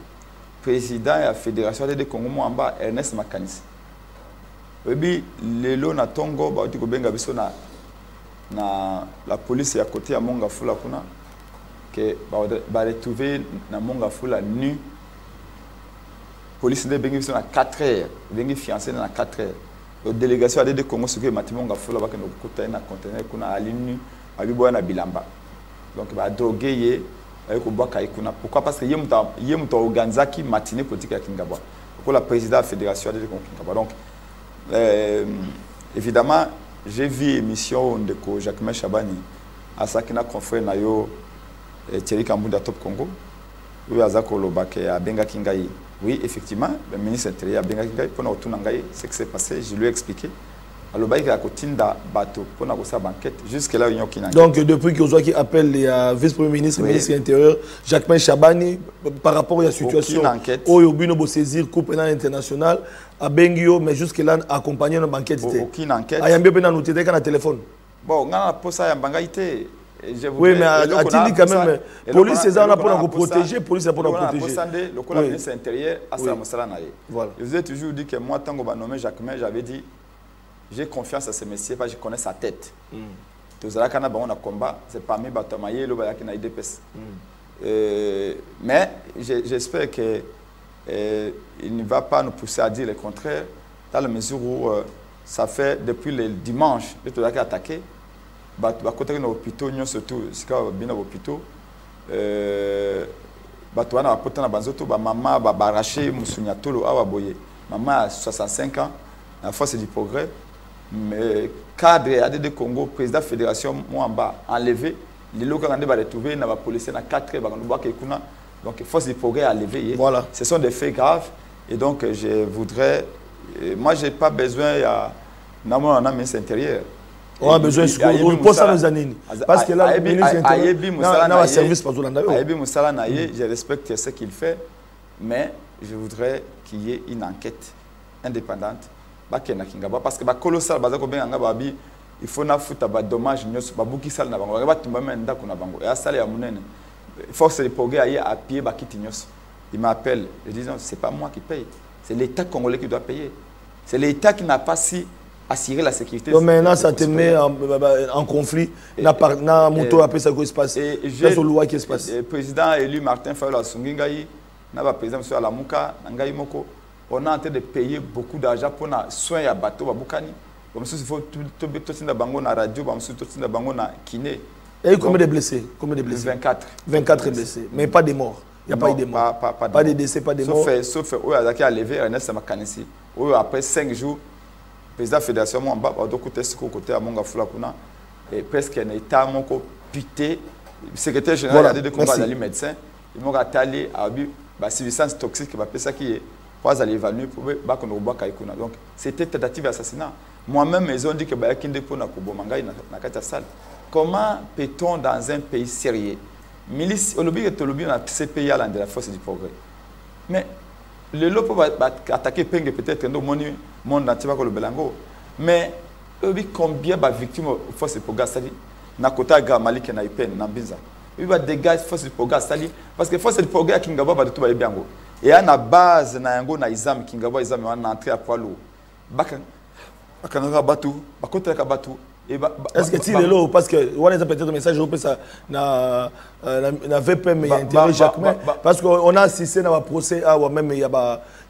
président de la Fédération de Congo Mwamba Ernest Makanisi. Ebi lelo na tongo ba utiko benga biso na la police ya côté ya Monga Fula kuna que ba retrouver na Monga Fula nu police de bengi biso na 4 heures bengi fiancé na 4 heures. La délégation de Congo ce que Monga Fula ba ke no kota na conteneur kuna ali nu abi boya na bilamba. Donc ba droguer ye pourquoi? Parce que il y a un organisateur matinée politique à Kingabwa. Pour la présidente de la fédération de Kingabwa. Donc, évidemment, j'ai vu l'émission de Jacques Chabani à Sakina confrère Nayo Thierry Kambunda Top Congo. Oui, Azako Lobake à Benga Kingaï. Oui, effectivement, le ministre intérieur à Benga Kingaï, pour nous retourner ce qui s'est passé, je lui ai expliqué. Alors, il y a un bateau pour une banquette. Jusque-là, il y a une enquête. Donc, depuis qu'il qui appelle les vice-premier ministre, ministre de l'Intérieur, Jacques Chabani, par rapport à la situation, où il y a saisir la Cour pénale internationale, à Bengio, mais jusque-là, accompagné une banquette. Aucune enquête. Il y a un téléphone. Bon, on a posé un banquette. Oui, mais a-t-il dit quand même, la police est là pour nous protéger, police est pour nous protéger. Le ministre de l'Intérieur, je vous ai toujours dit que moi, tant que je nommé Jacques, j'avais dit, j'ai confiance à ce monsieur parce que je connais sa tête. Tous les gens qui ont combat, c'est parmi les bataillons qui ont IDPS. Mais j'espère qu'il ne va pas nous pousser à dire le contraire, dans la mesure où ça fait depuis le dimanche, les gens qui ont attaqué, côté de l'hôpital, surtout, si on a bien l'hôpital, Batouana a porté na banzoto, maman a arraché Moussounyatolo, maman a 65 ans, la force du progrès. Mais cadre ADD Congo, président de la fédération Mwamba, enlevé, les locaux ont retrouvé dans la police dans 4 heures, donc force du progrès a enlevé. Voilà. Ce sont des faits graves et donc je voudrais, moi je n'ai pas besoin d'un ministre intérieur. On a besoin de pour ça nos années. Parce que là, le ministre intérieur n'a pas service pour tout le monde. Je respecte ce qu'il fait, mais je voudrais qu'il y ait une enquête indépendante. Parce que colossal il faut na futa ba dommage nyos ba buki sal na bango ba tumba menda kuna bango ya sale ya munene force de progrès à pied ba kiti nyos il m'appelle je dis non c'est pas moi qui paye c'est l'État congolais qui doit payer c'est l'État qui n'a pas si assuré la sécurité. Donc maintenant ça te met en conflit na moto après ça qui se passe et loi qui se passe le président élu Martin Fayulu Sungingai na ba président monsieur Alamuka ngai moko on a en train de payer beaucoup d'argent pour les soins à bateau à Boukani. Comme ça, il faut tout le bango na radio, tout le bango na kiné. Et combien de blessés? 24. 24 blessés, mais pas de morts. Il n'y a pas eu de morts. Pas de décès, pas de morts. Sauf eux qui a levé Ernest Makanisi. Après 5 jours, président de la fédération Mwamba, côté à Monga Fulakuna, et presque un état moko pité, secrétaire général voilà, de combat d'aller médecin, il m'a allé à la substance toxique, ça qui est pas aller évanouir pour Kaikuna. Donc c'était tentative d'assassinat. Moi-même, ils ont dit que Bayakinde pour Nakobomangai na kata salle. Comment peut-on dans un pays sérieux, milice, au lobby et au lobby, on a CPI à de la force du progrès. Mais le lopo va attaquer Penge peut-être dans le monde entier le Belango. Mais combien de victimes de force du progrès sali na kota ga Malik na Ipen na Binza. Il va dégager force du progrès sali parce que force du progrès à Kingaba va tout va bien go. Et à la base na yango na Izam Kingaba Izam on entré à Poilo. Bakanga batu, bakotra ka batu. Est-ce que tu es là parce que on a peut-être un message européen ça na VPM et intérêt Jacquemin parce qu'on a assisté dans le procès à même il y a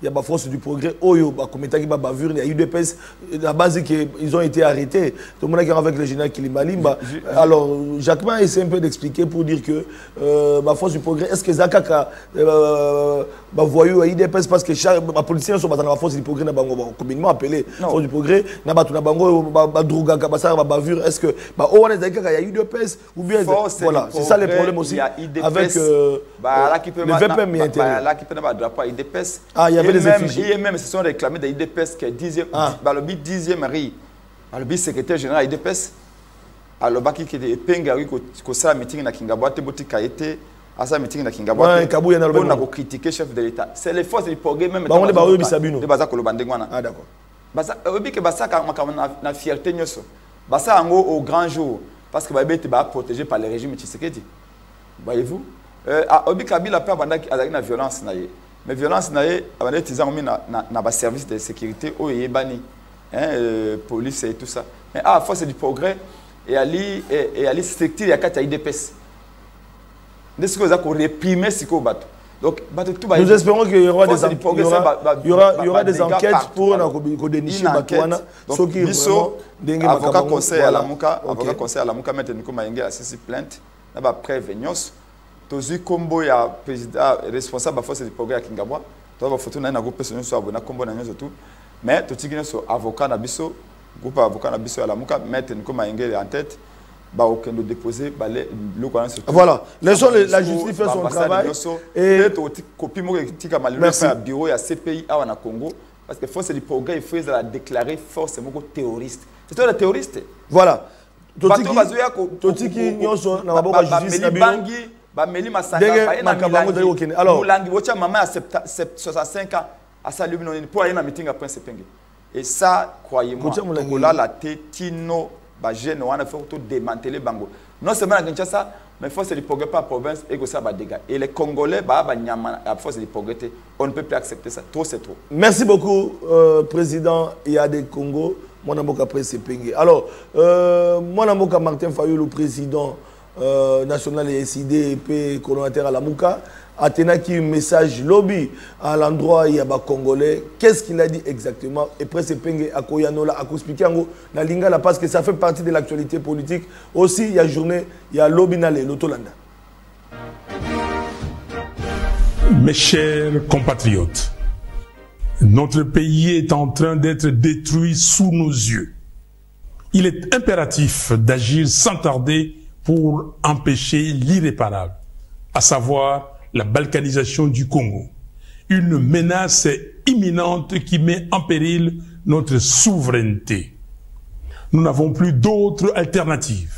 la force du progrès oyo ba comité qui ba bavure il y a eu des pèses la base que ils ont été arrêtés tout le monde qui avec le général Kilimbalimba alors Jacquemin essaie un peu d'expliquer pour dire que la force du progrès est-ce que Zakaka ba voyou il y a des pèses parce que chaque politicien sont dans la force du progrès na bango communément appelé force du progrès na batu na bango ba droga ka ba bavure est-ce que bah on est d'accord il y a eu des pèses ou bien voilà c'est ça le problème aussi avec le VPM et intérêt là qui peut pas drapeau IDPS il y avait des effigies et même se sont réclamés des IDPS que 10e bah le 10e riz bah le secrétaire général IDPS alors baki qui est pengari ko ça meeting na Kingabwa te botika été à ça meeting na Kingabwa on a critiqué chef de l'état c'est les forces du progrès même bah on est ba bisabino de bazako lo bandengwana ah d'accord basa obi ke basaka na fierté nyoso basa ngo au grand jour parce que Babé était protégé par le régime Tshisekedi. Voyez-vous Obi Kabila peut avoir une violence mais violence naie abandé tisant na service de sécurité au yebani police et tout ça mais à force du progrès et ali structure ya kata IDPS n'est-ce que ça ko réprimer siko bato donc nous espérons qu'il y aura des enquêtes pour dénicher Batouana ceux qui avocat conseil à la Mouka avocat conseil à la Mouka maintenant comme Maïngue a saisi plainte na ba prévenance tozu kombo ya président responsable de force du progrès à Kingabwa to ba photo na groupe personne so abona kombo na nyoso tout mais to tigine so avocat na biso groupe avocat na biso à la Mouka maintenant comme Maïngue en tête bah aucun de déposer voilà laissons la justice faire son travail et copie moi qui a bureau à CPI à na Congo parce que force du progrès il faut la déclarer force moko terroriste c'est toi le terroriste voilà totiki nyonso na maboko justice na bangi ba meli masanga ba na alors mulangi bocha maman à 65 ans à saluer pour aller na meeting après Sepenge et ça croyez-moi là la tétino ba jeune on a fait tout démanteler bango non seulement à Kinshasa mais force du progrès par province et que ça va dégâts et les Congolais ba nyama à force du progrès on ne peut plus accepter ça trop c'est trop. Merci beaucoup président Yadé Congo mon amoka après Sepenge alors mon amoka Martin Fayulu président national et SID et coordonnateur à la Mouka Athéna qui un message lobby à l'endroit il y a des Congolais. Qu'est-ce qu'il a dit exactement? Et après c'est Penge à Koyanola à expliquer en la lingala parce que ça fait partie de l'actualité politique. Aussi il y a journée, il y a lobby nale l'Otolanda. Mes chers compatriotes, notre pays est en train d'être détruit sous nos yeux. Il est impératif d'agir sans tarder pour empêcher l'irréparable, à savoir la balkanisation du Congo, une menace imminente qui met en péril notre souveraineté. Nous n'avons plus d'autre alternative.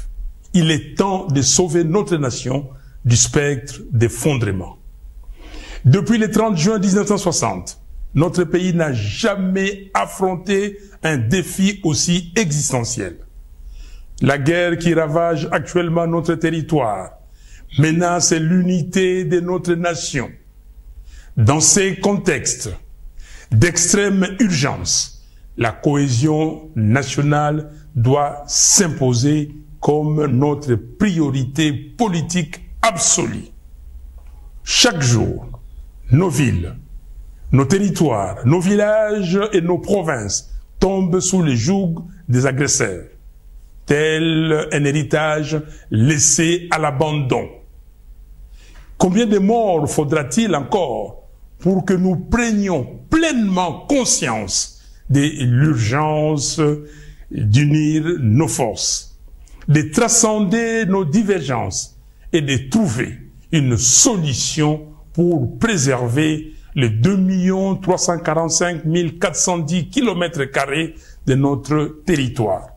Il est temps de sauver notre nation du spectre d'effondrement. Depuis le 30 juin 1960, notre pays n'a jamais affronté un défi aussi existentiel. La guerre qui ravage actuellement notre territoire menace l'unité de notre nation. Dans ces contextes d'extrême urgence, la cohésion nationale doit s'imposer comme notre priorité politique absolue. Chaque jour, nos villes, nos territoires, nos villages et nos provinces tombent sous le joug des agresseurs, tel un héritage laissé à l'abandon. Combien de morts faudra-t-il encore pour que nous prenions pleinement conscience de l'urgence d'unir nos forces, de transcender nos divergences et de trouver une solution pour préserver les 2 345 410 km² de notre territoire.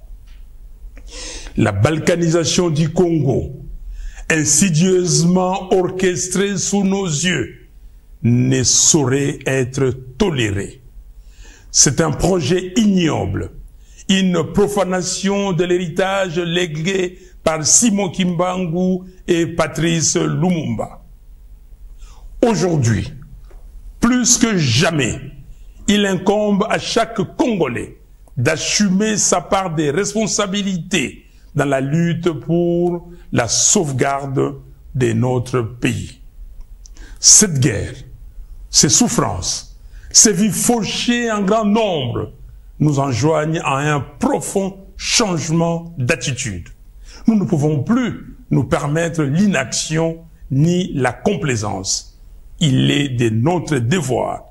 La balkanisation du Congo, insidieusement orchestrée sous nos yeux, ne saurait être tolérée. C'est un projet ignoble, une profanation de l'héritage légué par Simon Kimbangu et Patrice Lumumba. Aujourd'hui, plus que jamais, il incombe à chaque Congolais d'assumer sa part des responsabilités dans la lutte pour la sauvegarde de notre pays. Cette guerre, ces souffrances, ces vies fauchées en grand nombre nous enjoignent à un profond changement d'attitude. Nous ne pouvons plus nous permettre l'inaction ni la complaisance. Il est de notre devoir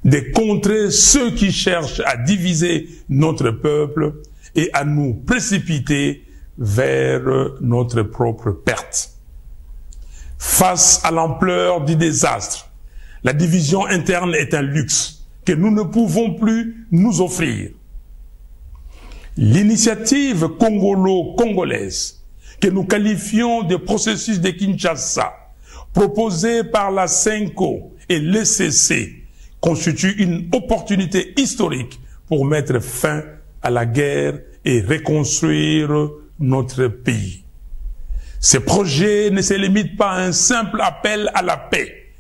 de contrer ceux qui cherchent à diviser notre peuple et à nous précipiter vers notre propre perte. Face à l'ampleur du désastre, la division interne est un luxe que nous ne pouvons plus nous offrir. L'initiative congolo-congolaise, que nous qualifions de processus de Kinshasa, proposée par la CENCO et l'ECC, constitue une opportunité historique pour mettre fin à la guerre et reconstruire notre pays. Ce projet ne se limite pas à un simple appel à la paix.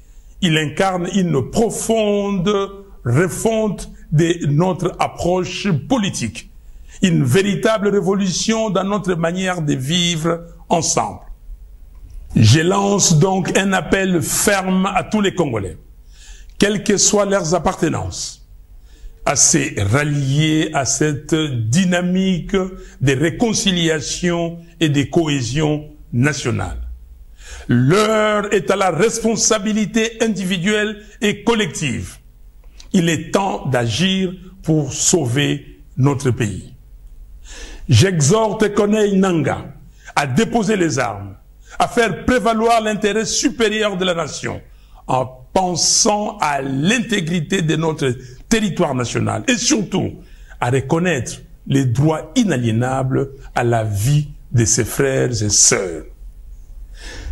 Il incarne une profonde refonte de notre approche politique, une véritable révolution dans notre manière de vivre ensemble. Je lance donc un appel ferme à tous les Congolais, quelles que soient leurs appartenances, à se rallier à cette dynamique de réconciliation et de cohésion nationale. L'heure est à la responsabilité individuelle et collective. Il est temps d'agir pour sauver notre pays. J'exhorte Corneille Nangaa à déposer les armes, à faire prévaloir l'intérêt supérieur de la nation, en pensant à l'intégrité de notre territoire national et surtout à reconnaître les droits inaliénables à la vie de ses frères et sœurs.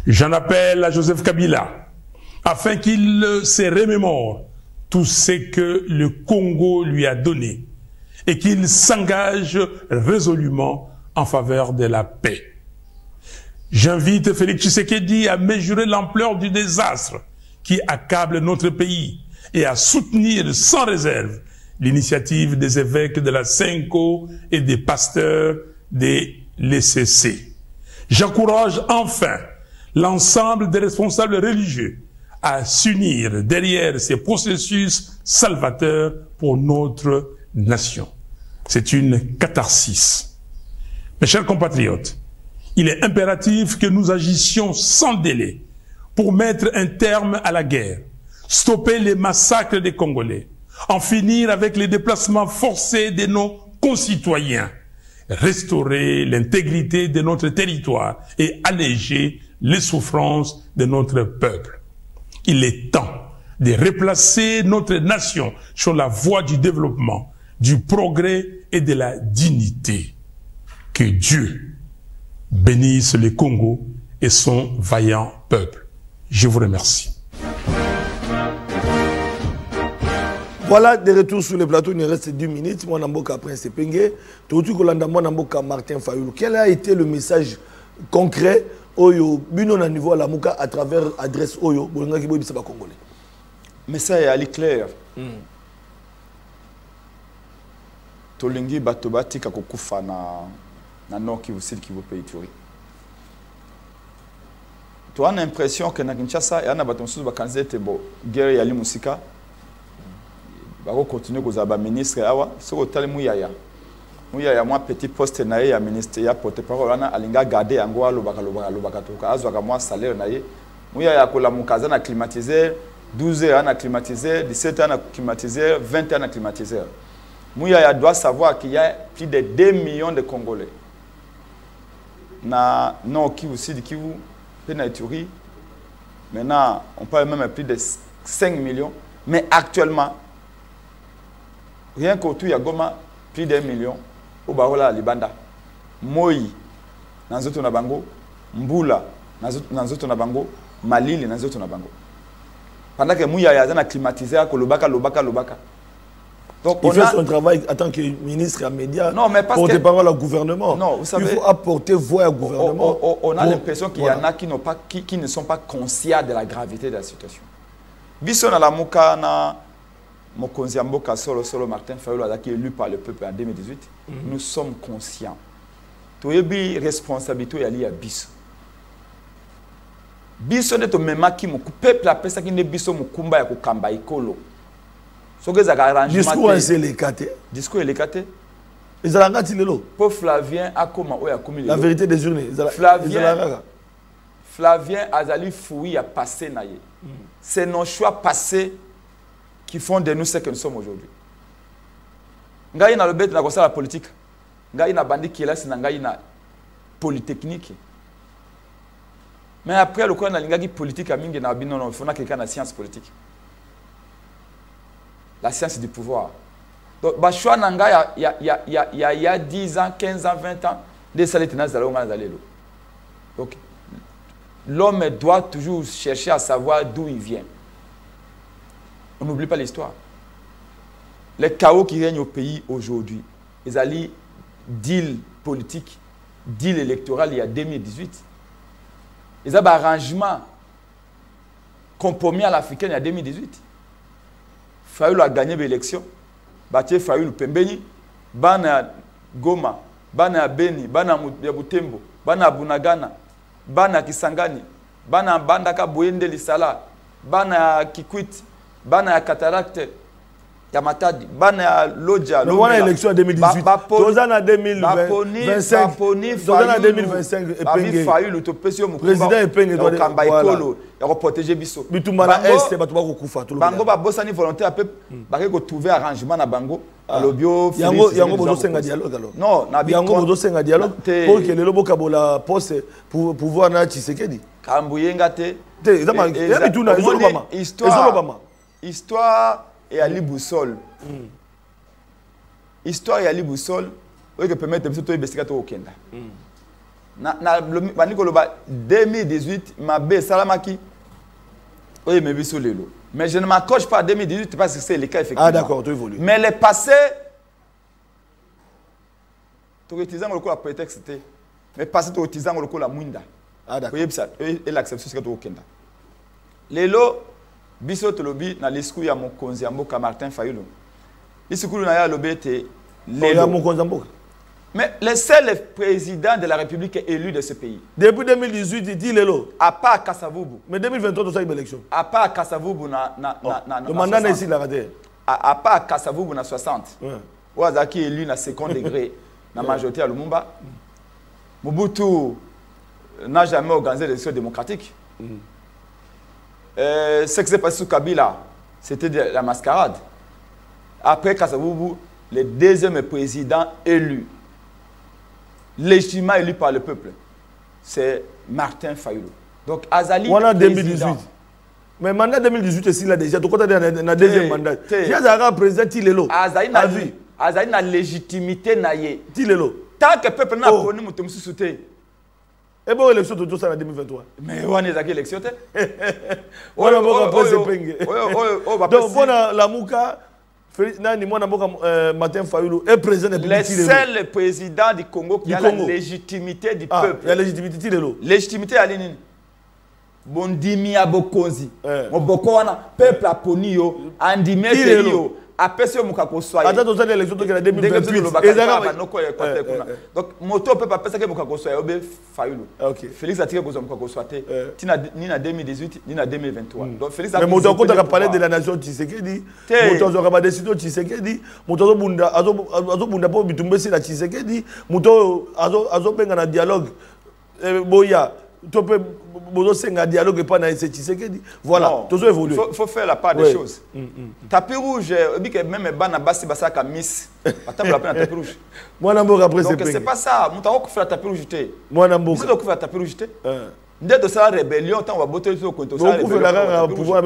J'en appelle à Joseph Kabila afin qu'il se remémore tout ce que le Congo lui a donné et qu'il s'engage résolument en faveur de la paix. J'invite Félix Tshisekedi à mesurer l'ampleur du désastre qui accable notre pays et à soutenir sans réserve l'initiative des évêques de la CENCO et des pasteurs de l'ECC. J'encourage enfin l'ensemble des responsables religieux à s'unir derrière ces processus salvateurs pour notre nation. C'est une catharsis. Mes chers compatriotes, il est impératif que nous agissions sans délai pour mettre un terme à la guerre, stopper les massacres des Congolais, en finir avec les déplacements forcés de nos concitoyens, restaurer l'intégrité de notre territoire et alléger les souffrances de notre peuple. Il est temps de replacer notre nation sur la voie du développement, du progrès et de la dignité. Que Dieu bénisse le Congo et son vaillant peuple. Je vous remercie. Voilà, de retour sur le plateau, il nous reste 10 minutes. Moi, Namboka Prince Penge, Toutou Kolanda, moi, Namboka Martin Fayoulou. Quel a été le message concret Oyo, Bino na niveau à la Mouka à travers l'adresse Oyo, Bolanga Kibo Bissaba Congolais? Mais ça est clair. Tolingi Batobati Kakokufa na Nord Kivu Sud Kivu Pays Turi. Tu as l'impression que na Kinshasa, il y a un sous bakanzete bo guerre yali musika. Bako continuer ko zaba ministre awa, soko tali muyaya. Muyaya moi petit poste na ya ministre ya porte-parole na alinga garder yango alobaka toka azwaka moi salaire na ye. Muyaya ko la mukaza na climatiseur, 12 heures na climatiseur, 17 heures na climatiseur, 20 heures na climatiseur. Mouyaya doit savoir qu'il y a plus de 2 millions de Congolais. Na non Kivu, Sud Kivu, Pénaituri. Maintenant, on parle même plus de 5 millions. Mais actuellement, rien qu'autour de Goma, plus d'1 million. Au Barola, Libanda. Moi, Nanzoto Nabango. Mbula, Nanzoto Nabango. Malili, Nanzoto Nabango. Pendant que Mouyaya a climatisé, Lobaka. Donc, il fait son travail en tant que ministre et média. Non, mais parce porte que parole au gouvernement. Non, vous savez, il faut apporter voix au gouvernement. On a l'impression qu'il y en a qui ne sont pas conscients de la gravité de la situation. Bisson à la Mouka, Mokonzi Mboka Solo Martin Fayulu qui est élu par le peuple en 2018. Nous sommes conscients. Tout est responsabilité à l'IA Bisso. Bisso est au même qui mon peuple appelle ça qui n'est Bisso Mukumba et Kamba Ikolo. Discours est l'écaté. Discours est l'écaté. Ils ont regardé le lot. Pour Flavien Akoma, la vérité des journées. Flavien Azali Foui a passé naïe. C'est nos choix passés qui font de nous ce que nous sommes aujourd'hui. Ngai na le bête na la politique. Ngai na bandi qui est là, c'est ngai na polytechnique. Mais après le coin na lingaki politique a mingi na bino non, il faut na quelqu'un na science politique. La science du pouvoir. Donc, choix nanga il y a 10 ans, 15 ans, 20 ans, des salitanas d'aller. Donc, l'homme doit toujours chercher à savoir d'où il vient. On n'oublie pas l'histoire. Les chaos qui règnent au pays aujourd'hui, ils allaient deal politique, deal électoral il y a 2018. Ils ont un arrangement compromis à l'Africain il y a 2018. Fayulu a gagné l'élection. Batie Fayulu Pembeni, Bana Goma, Bana Beni, Bana Butembo, Bana Bunagana, Bana Kisangani, Bana Bandaka Boyende Lisala, Bana Kikwit, Bana Cataracte, Yamatadi, Bana Lodja. Nous avons l'élection en 2018. Nous en 2025. Nous en 2025. Président Epenge doit protéger Bisso. Bitumana Est, Batouba Kufa. Bango Babosani volonté à peu trouver arrangement na Bango. Yango Bozo Senga dialogue. Non, Yango Bozo Senga dialogue pour que le Lobo Kabola poste pour pouvoir na Tshisekedi. Kambuyenga te. Histoire et Ali Boussol. Histoire et Ali Boussol, oui que permettre de se investigateur au Kenya. Na le 2018 ma bé Salamaki. Oui mais Bissou Lelo. Mais je ne m'accroche pas à 2018 parce que c'est le cas effectivement. Ah d'accord, tu évolues. Mais le passé tu utilisant le coup la prétexte c'était mais passé tu utilisant le coup la muinda. Ah d'accord. Oui ça et l'acceptation c'est que au Kenya. Lelo Biso Tolobi na lisku ya Mokonzi Mboka Martin Fayulu. Lisku na ya lobete Lelo Mokonzi Mboka. Mais le seul président de la République est élu de ce pays. Depuis 2018, il dit Lelo. À part Kassavubu. Mais 2023, tu as une élection. À part Kassavubu le mandat n'est ici la raté. À part Kassavubu na 60. Ouazaki élu na second degré na majorité à Lumumba. Mobutu n'a jamais organisé l'élection démocratique. Ce qui s'est passé sous Kabila, c'était de la mascarade. Après Kassavubu, le deuxième président élu, légitimement élu par le peuple, c'est Martin Fayulu. Donc Azali. On a 2018. Mais mandat 2018 aussi là déjà. Tu connais le deuxième mandat. J'ai un président Tilelo. Azali na légitimité naïe. Tilelo. Tant que le peuple n'a pas connu mon souté. Et bon, l'élection de tout ça en 2023. Mais on est à l'élection. On a encore posé Penge. Donc, on a la Mouka, Martin Fayulu est président de le seul président du Congo qui a la légitimité du peuple. La légitimité de l'eau. Légitimité à l'Inine. Bondimi à Bokonzi. Mobokwana, peuple à Ponio, Andime Terio. Après ce mukako soye. Attends, on a l'élection de 2028. Donc moto peut pas penser que mukako soye obe Fayulu. Félix a tiré pour mukako soye. Ni na 2018 ni na 2023. Donc Félix a. Mais moto quand on a parlé de la nation Tshisekedi, moto on a décidé Tshisekedi, moto bunda azo bunda pour bitumbe si la Tshisekedi, moto azo benga na dialogue boya tu peux un dialogue et pas dans Tshisekedi. Voilà, il évoluer. Faut faire la part des choses. Tapis rouge, même Banabasi Basaka Miss. Attends, la peine tapis rouge. Moi, n'importe après donc c'est pas ça. Mon temps fait la tapis rouge. Moi, n'importe. C'est donc faire la tapis rouge. Dès que ça rébellion, tant on va botter sur le compte. Pouvoir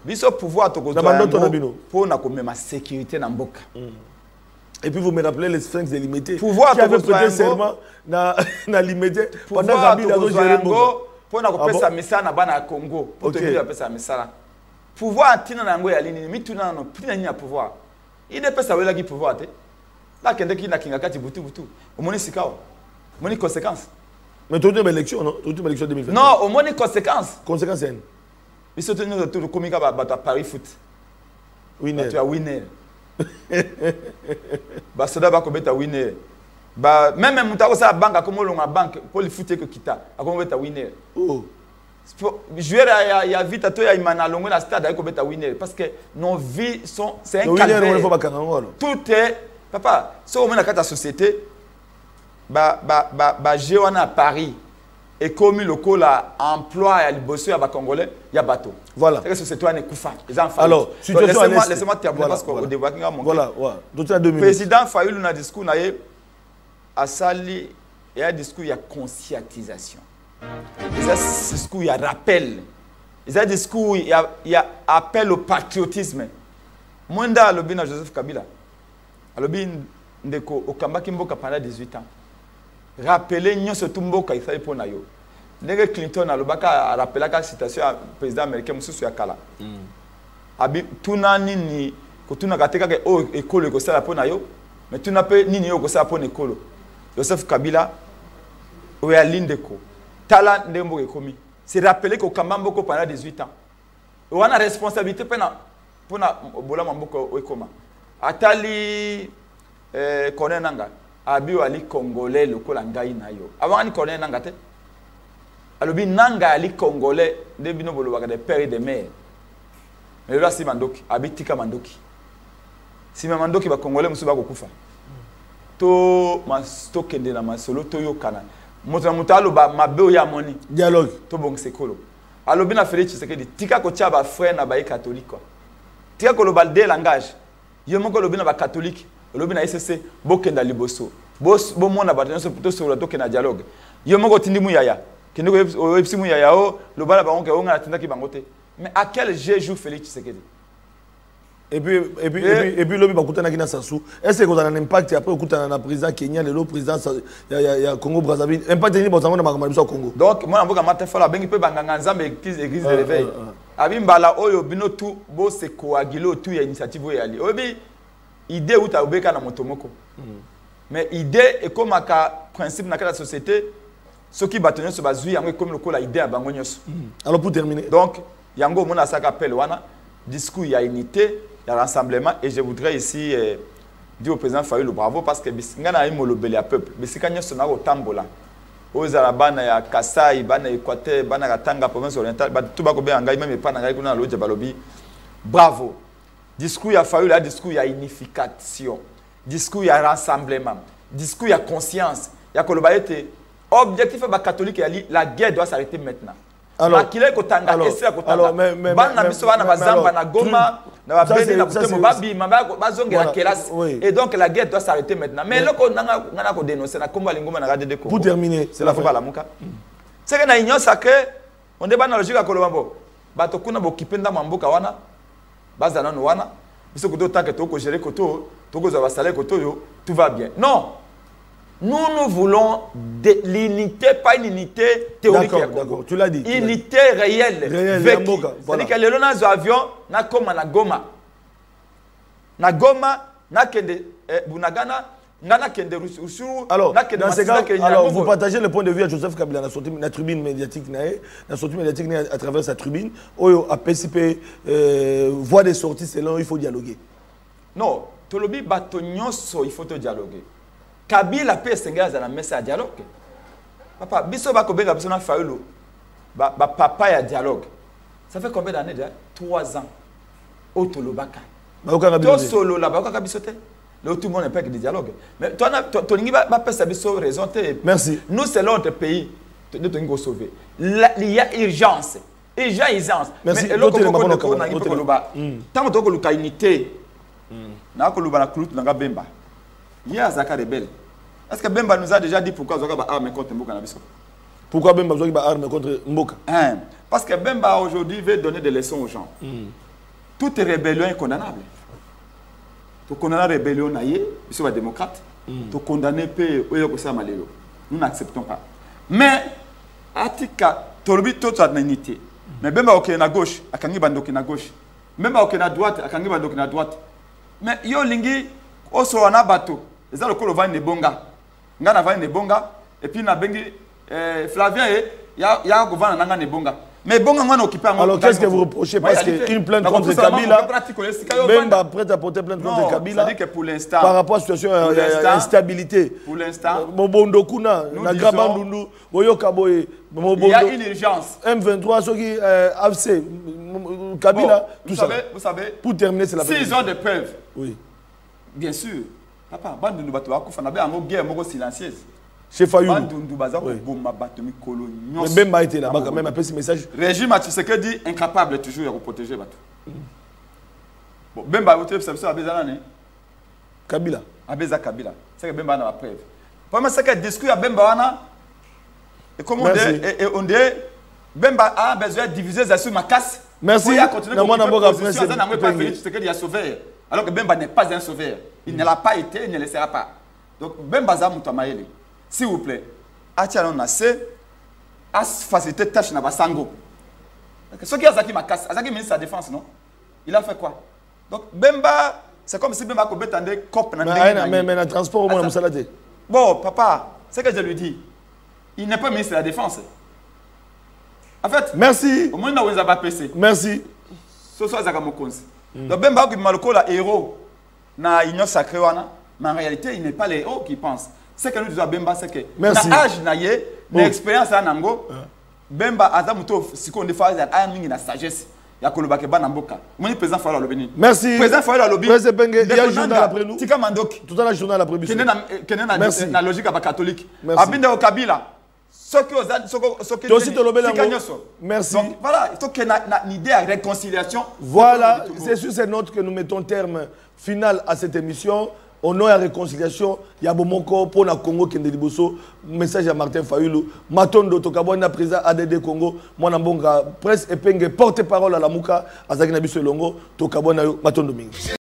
biso pouvoir to pour na comme ma sécurité na mboka. Et puis vous me rappelez les sphinx illimités pouvoir qui avait prêté serment na limité pendant Kabila a géré pour na ko pesa misala na bana Congo pour te dire pesa misala pouvoir tina na ngo ya lini mituna no pina nya pouvoir ide pesa wela ki pouvoir te la kende ki na kinga kati butu omoni sikao omoni conséquence mais tu as une élection non tu as une élection 2020 non omoni conséquence c'est ils sont tenus de tout communiquer à Paris foot. Winner. Tu as winner. Bah cela va combien tu as winner. Bah même muta ko sa banque comme longa banque pour le foot que kita. A combien tu as winner. Oh. Joueur ya vite à toi ya imana longo na stade avec combien tu as winner parce que nos vies sont c'est un calvaire. Tout est papa, so on a la société ba Géona à Paris. Et comme le col emploi et le à Congolais, il y a bateau. Voilà. C'est que c'est toi qui est alors, laissez-moi terminer parce qu'on dévoile. Voilà, Le président Fayoulou a un discours, il y a un discours, il y a conscientisation. Il y a un discours, il y a rappel. Il y a un discours, il y a appel au patriotisme. Moi, je suis Joseph Kabila. Je suis au Kamba Kimboka pendant 18 ans. Rappeler nous surtout mboka ifai pona yo ndenge Clinton alobaka rappela ka citation ya président américain mususu ya kala abi tuna nini ko tuna kateka ke o ekolo ko sala pona yo mais tuna pe nini yo ko sala pona ekolo Joseph Kabila o ya lindeko tala ndembo ekomi c'est rappeler ko kambambo ko pendant 18 ans o wana responsabilité pena pona bola mamboko o ekoma atali koné nanga abi ali congolais lokola ngai na yo avant ni connaît nanga te alobi nanga ali congolais de bino bolobaka de père et de mère mais là si mandoki abi tika mandoki si mandoki ba congolais musu ba kokufa to masto kende na masolo to yo kana moto mutalo ba mabe ya moni dialogue to bong sekolo alobi na Félix Tshisekedi tika ko tia ba frère na ba catholique quoi tika ko lo balde langage yo moko lobi na ba catholique lobi na SSC bokenda liboso bo mona batanso plutôt sur le token dialogue yo moko tindi muyaya kende ko epsi muyaya o lo bala ba onke onga tinda ki bangote mais à quel jeu joue Félix Tshisekedi et puis lobi bakutana kina Sassou est-ce que vous avez un impact après okutana na président Kenya le président ya Congo Brazzaville impact ni bozango na makambo biso Congo donc moi mboka matefala bengi pe banganga nzambe église de réveil abimbala oyo bino tout bo se coagilo tout ya initiative yali obi idée ou ta obeka na motomoko mais idée est comme un principe dans la société ceux qui battent sur bazui yango comme le la idée à bango nyos alors pour terminer donc yango mona saka appel wana discours il y a unité il y a rassemblement et je voudrais ici dire au président Fayoulou bravo parce que bisinga na imolobeli à peuple bisika nyos na ko tambola ozala bana ya Kasai bana Équateur bana Katanga province orientale ba tout ba ko be ngai même pas na ngai kuna loje balobi bravo. Discours, il y a fallu là, discours, il y a unification. Discours, il y a rassemblement. Discours, il y a conscience. Il y a que le baïté. Objectif de la catholique, la guerre doit s'arrêter maintenant. Alors, et donc la guerre doit s'arrêter maintenant. Mais pour terminer, c'est la fois la mouka. C'est que l'union sacrée, on débat dans le logique à Colombo. Batokuna bokipenda mamboka wana. Bazana no wana. Biso ko tant que toko gérer koto, toko za basale koto yo, tout va bien. Non. Nous voulons de l'unité, pas une unité théorique. D'accord, tu l'as dit. Unité réelle. C'est-à-dire que les longs avions, na koma na Goma. Na Goma, na kende Bunagana, na kende Rusuru. Alors, dans ce cas, alors vous partagez le point de vue à Joseph Kabila, la tribune médiatique, à travers sa tribune, où à PCP, voie des sorties, c'est là où il faut dialoguer. Non, Tolobi Batonyoso, il faut dialoguer. Kabila pe senga za na mesa dialogue. Papa, biso ba kobeka biso na Fayoulou. Ba papa ya dialogue. Ça fait combien d'années déjà? 3 ans. Otolobaka. To solo là ba ka bisote. Là tout le monde est pas de dialogue. Mais toi ton ngi ba pesa biso raison te. Merci. Nous c'est l'autre pays. de sauver. Il y a urgence. Urgence. Merci. Mais l'autre tant que tu as unité, na ko luba na clout na Bemba. Il y a Zaka rebelle. Est-ce que Bemba nous a déjà dit pourquoi Zaka ba arme contre Mboka na biso? Pourquoi Bemba besoin ba arme contre Mboka? Parce que Bemba aujourd'hui veut donner des leçons aux gens. Toute rébellion est condamnable. Tu condamnes la rébellion naïe, ils sont démocrates. Tu condamnes peu nous n'acceptons pas. Mais atika tolobi toute sa unité. Mais Bemba ok na gauche, akangi bandoki na gauche. Bemba ok na droite, akangi bandoki na droite. Mais yo lingi oso wana bato. Eza lokolo va ne bonga. Ngana va ne bonga et puis na bengi Flavien ya govana nanga ne bonga. Mais bon, alors qu'est-ce que vous reprochez? Parce qu'une plainte contre Kabila, Bemba prête à porter plainte contre Kabila. C'est-à-dire que pour l'instant, par rapport à la situation d'instabilité, pour l'instant, il y a une urgence. M23, ceux qui AFC, Kabila, tout ça. Vous savez, pour terminer, c'est la s'ils ont des preuves, oui. Bien sûr, papa, bande de Bato, on a une guerre silencieuse. Chez Fayou. Mais Bemba était là-bas quand même, un peu ce message. Régime a dit incapable toujours de protéger Bato. Bon, Bemba, vous savez, c'est Abeza Nane. Kabila. Abeza Kabila. C'est que Bemba a la preuve. Pour moi, c'est que le discours à Bemba Wana. Et comme on dit, Bemba a besoin de diviser sur ma casse. Merci. Il a sauvé. Alors que Bemba n'est pas un sauveur. Il ne l'a pas été, il ne le sera pas. Donc, Bemba Zamoutamaïli. S'il vous plaît, Atialon assez à faciliter tâche na basango. Ce qui a Zaki Makas, Azaki ministre de la Défense, non? Il a fait quoi? Donc Bemba, c'est comme si Bemba Kobe tendait cop na mais le transport au moins na salade. Bon, papa, c'est que je lui dis. Il n'est pas ministre de la Défense. En fait, merci. Au moins on n'a pas PC. Merci. Ce soit Zaka Mokonzi. Donc Bemba qui maloko la héros na union sacrée wana, mais en réalité, il n'est pas les héros qui pensent. C'est que nous disons Bemba, c'est que merci. Na âge naie, l'expérience à Nango, Bemba azamuto si on défend à mingi na sagesse. Ya koloba ke bana mboka. Mon président Fayou Lobeni. Merci. Président Fayou Lobeni. Président Bengue, il y a un journal après nous. Tika Mandoki. Tout à l'heure journal après nous. Kenen na logique ba catholique. Abinde au Kabila. Ce que aussi te lobé merci. Donc voilà, il faut qu'il y ait une idée de réconciliation. Voilà, c'est sur ces notes que nous mettons terme final à cette émission. Au nom de la réconciliation, il y a Bomoko pour le Congo qui est liboso. Message à Martin Fayulu. Matondo Tokabona, président ADD Congo. Mon presse et penge porte-parole à la Mouka. Azaki Nabiso Longo. Tokabona Matondo Mingi.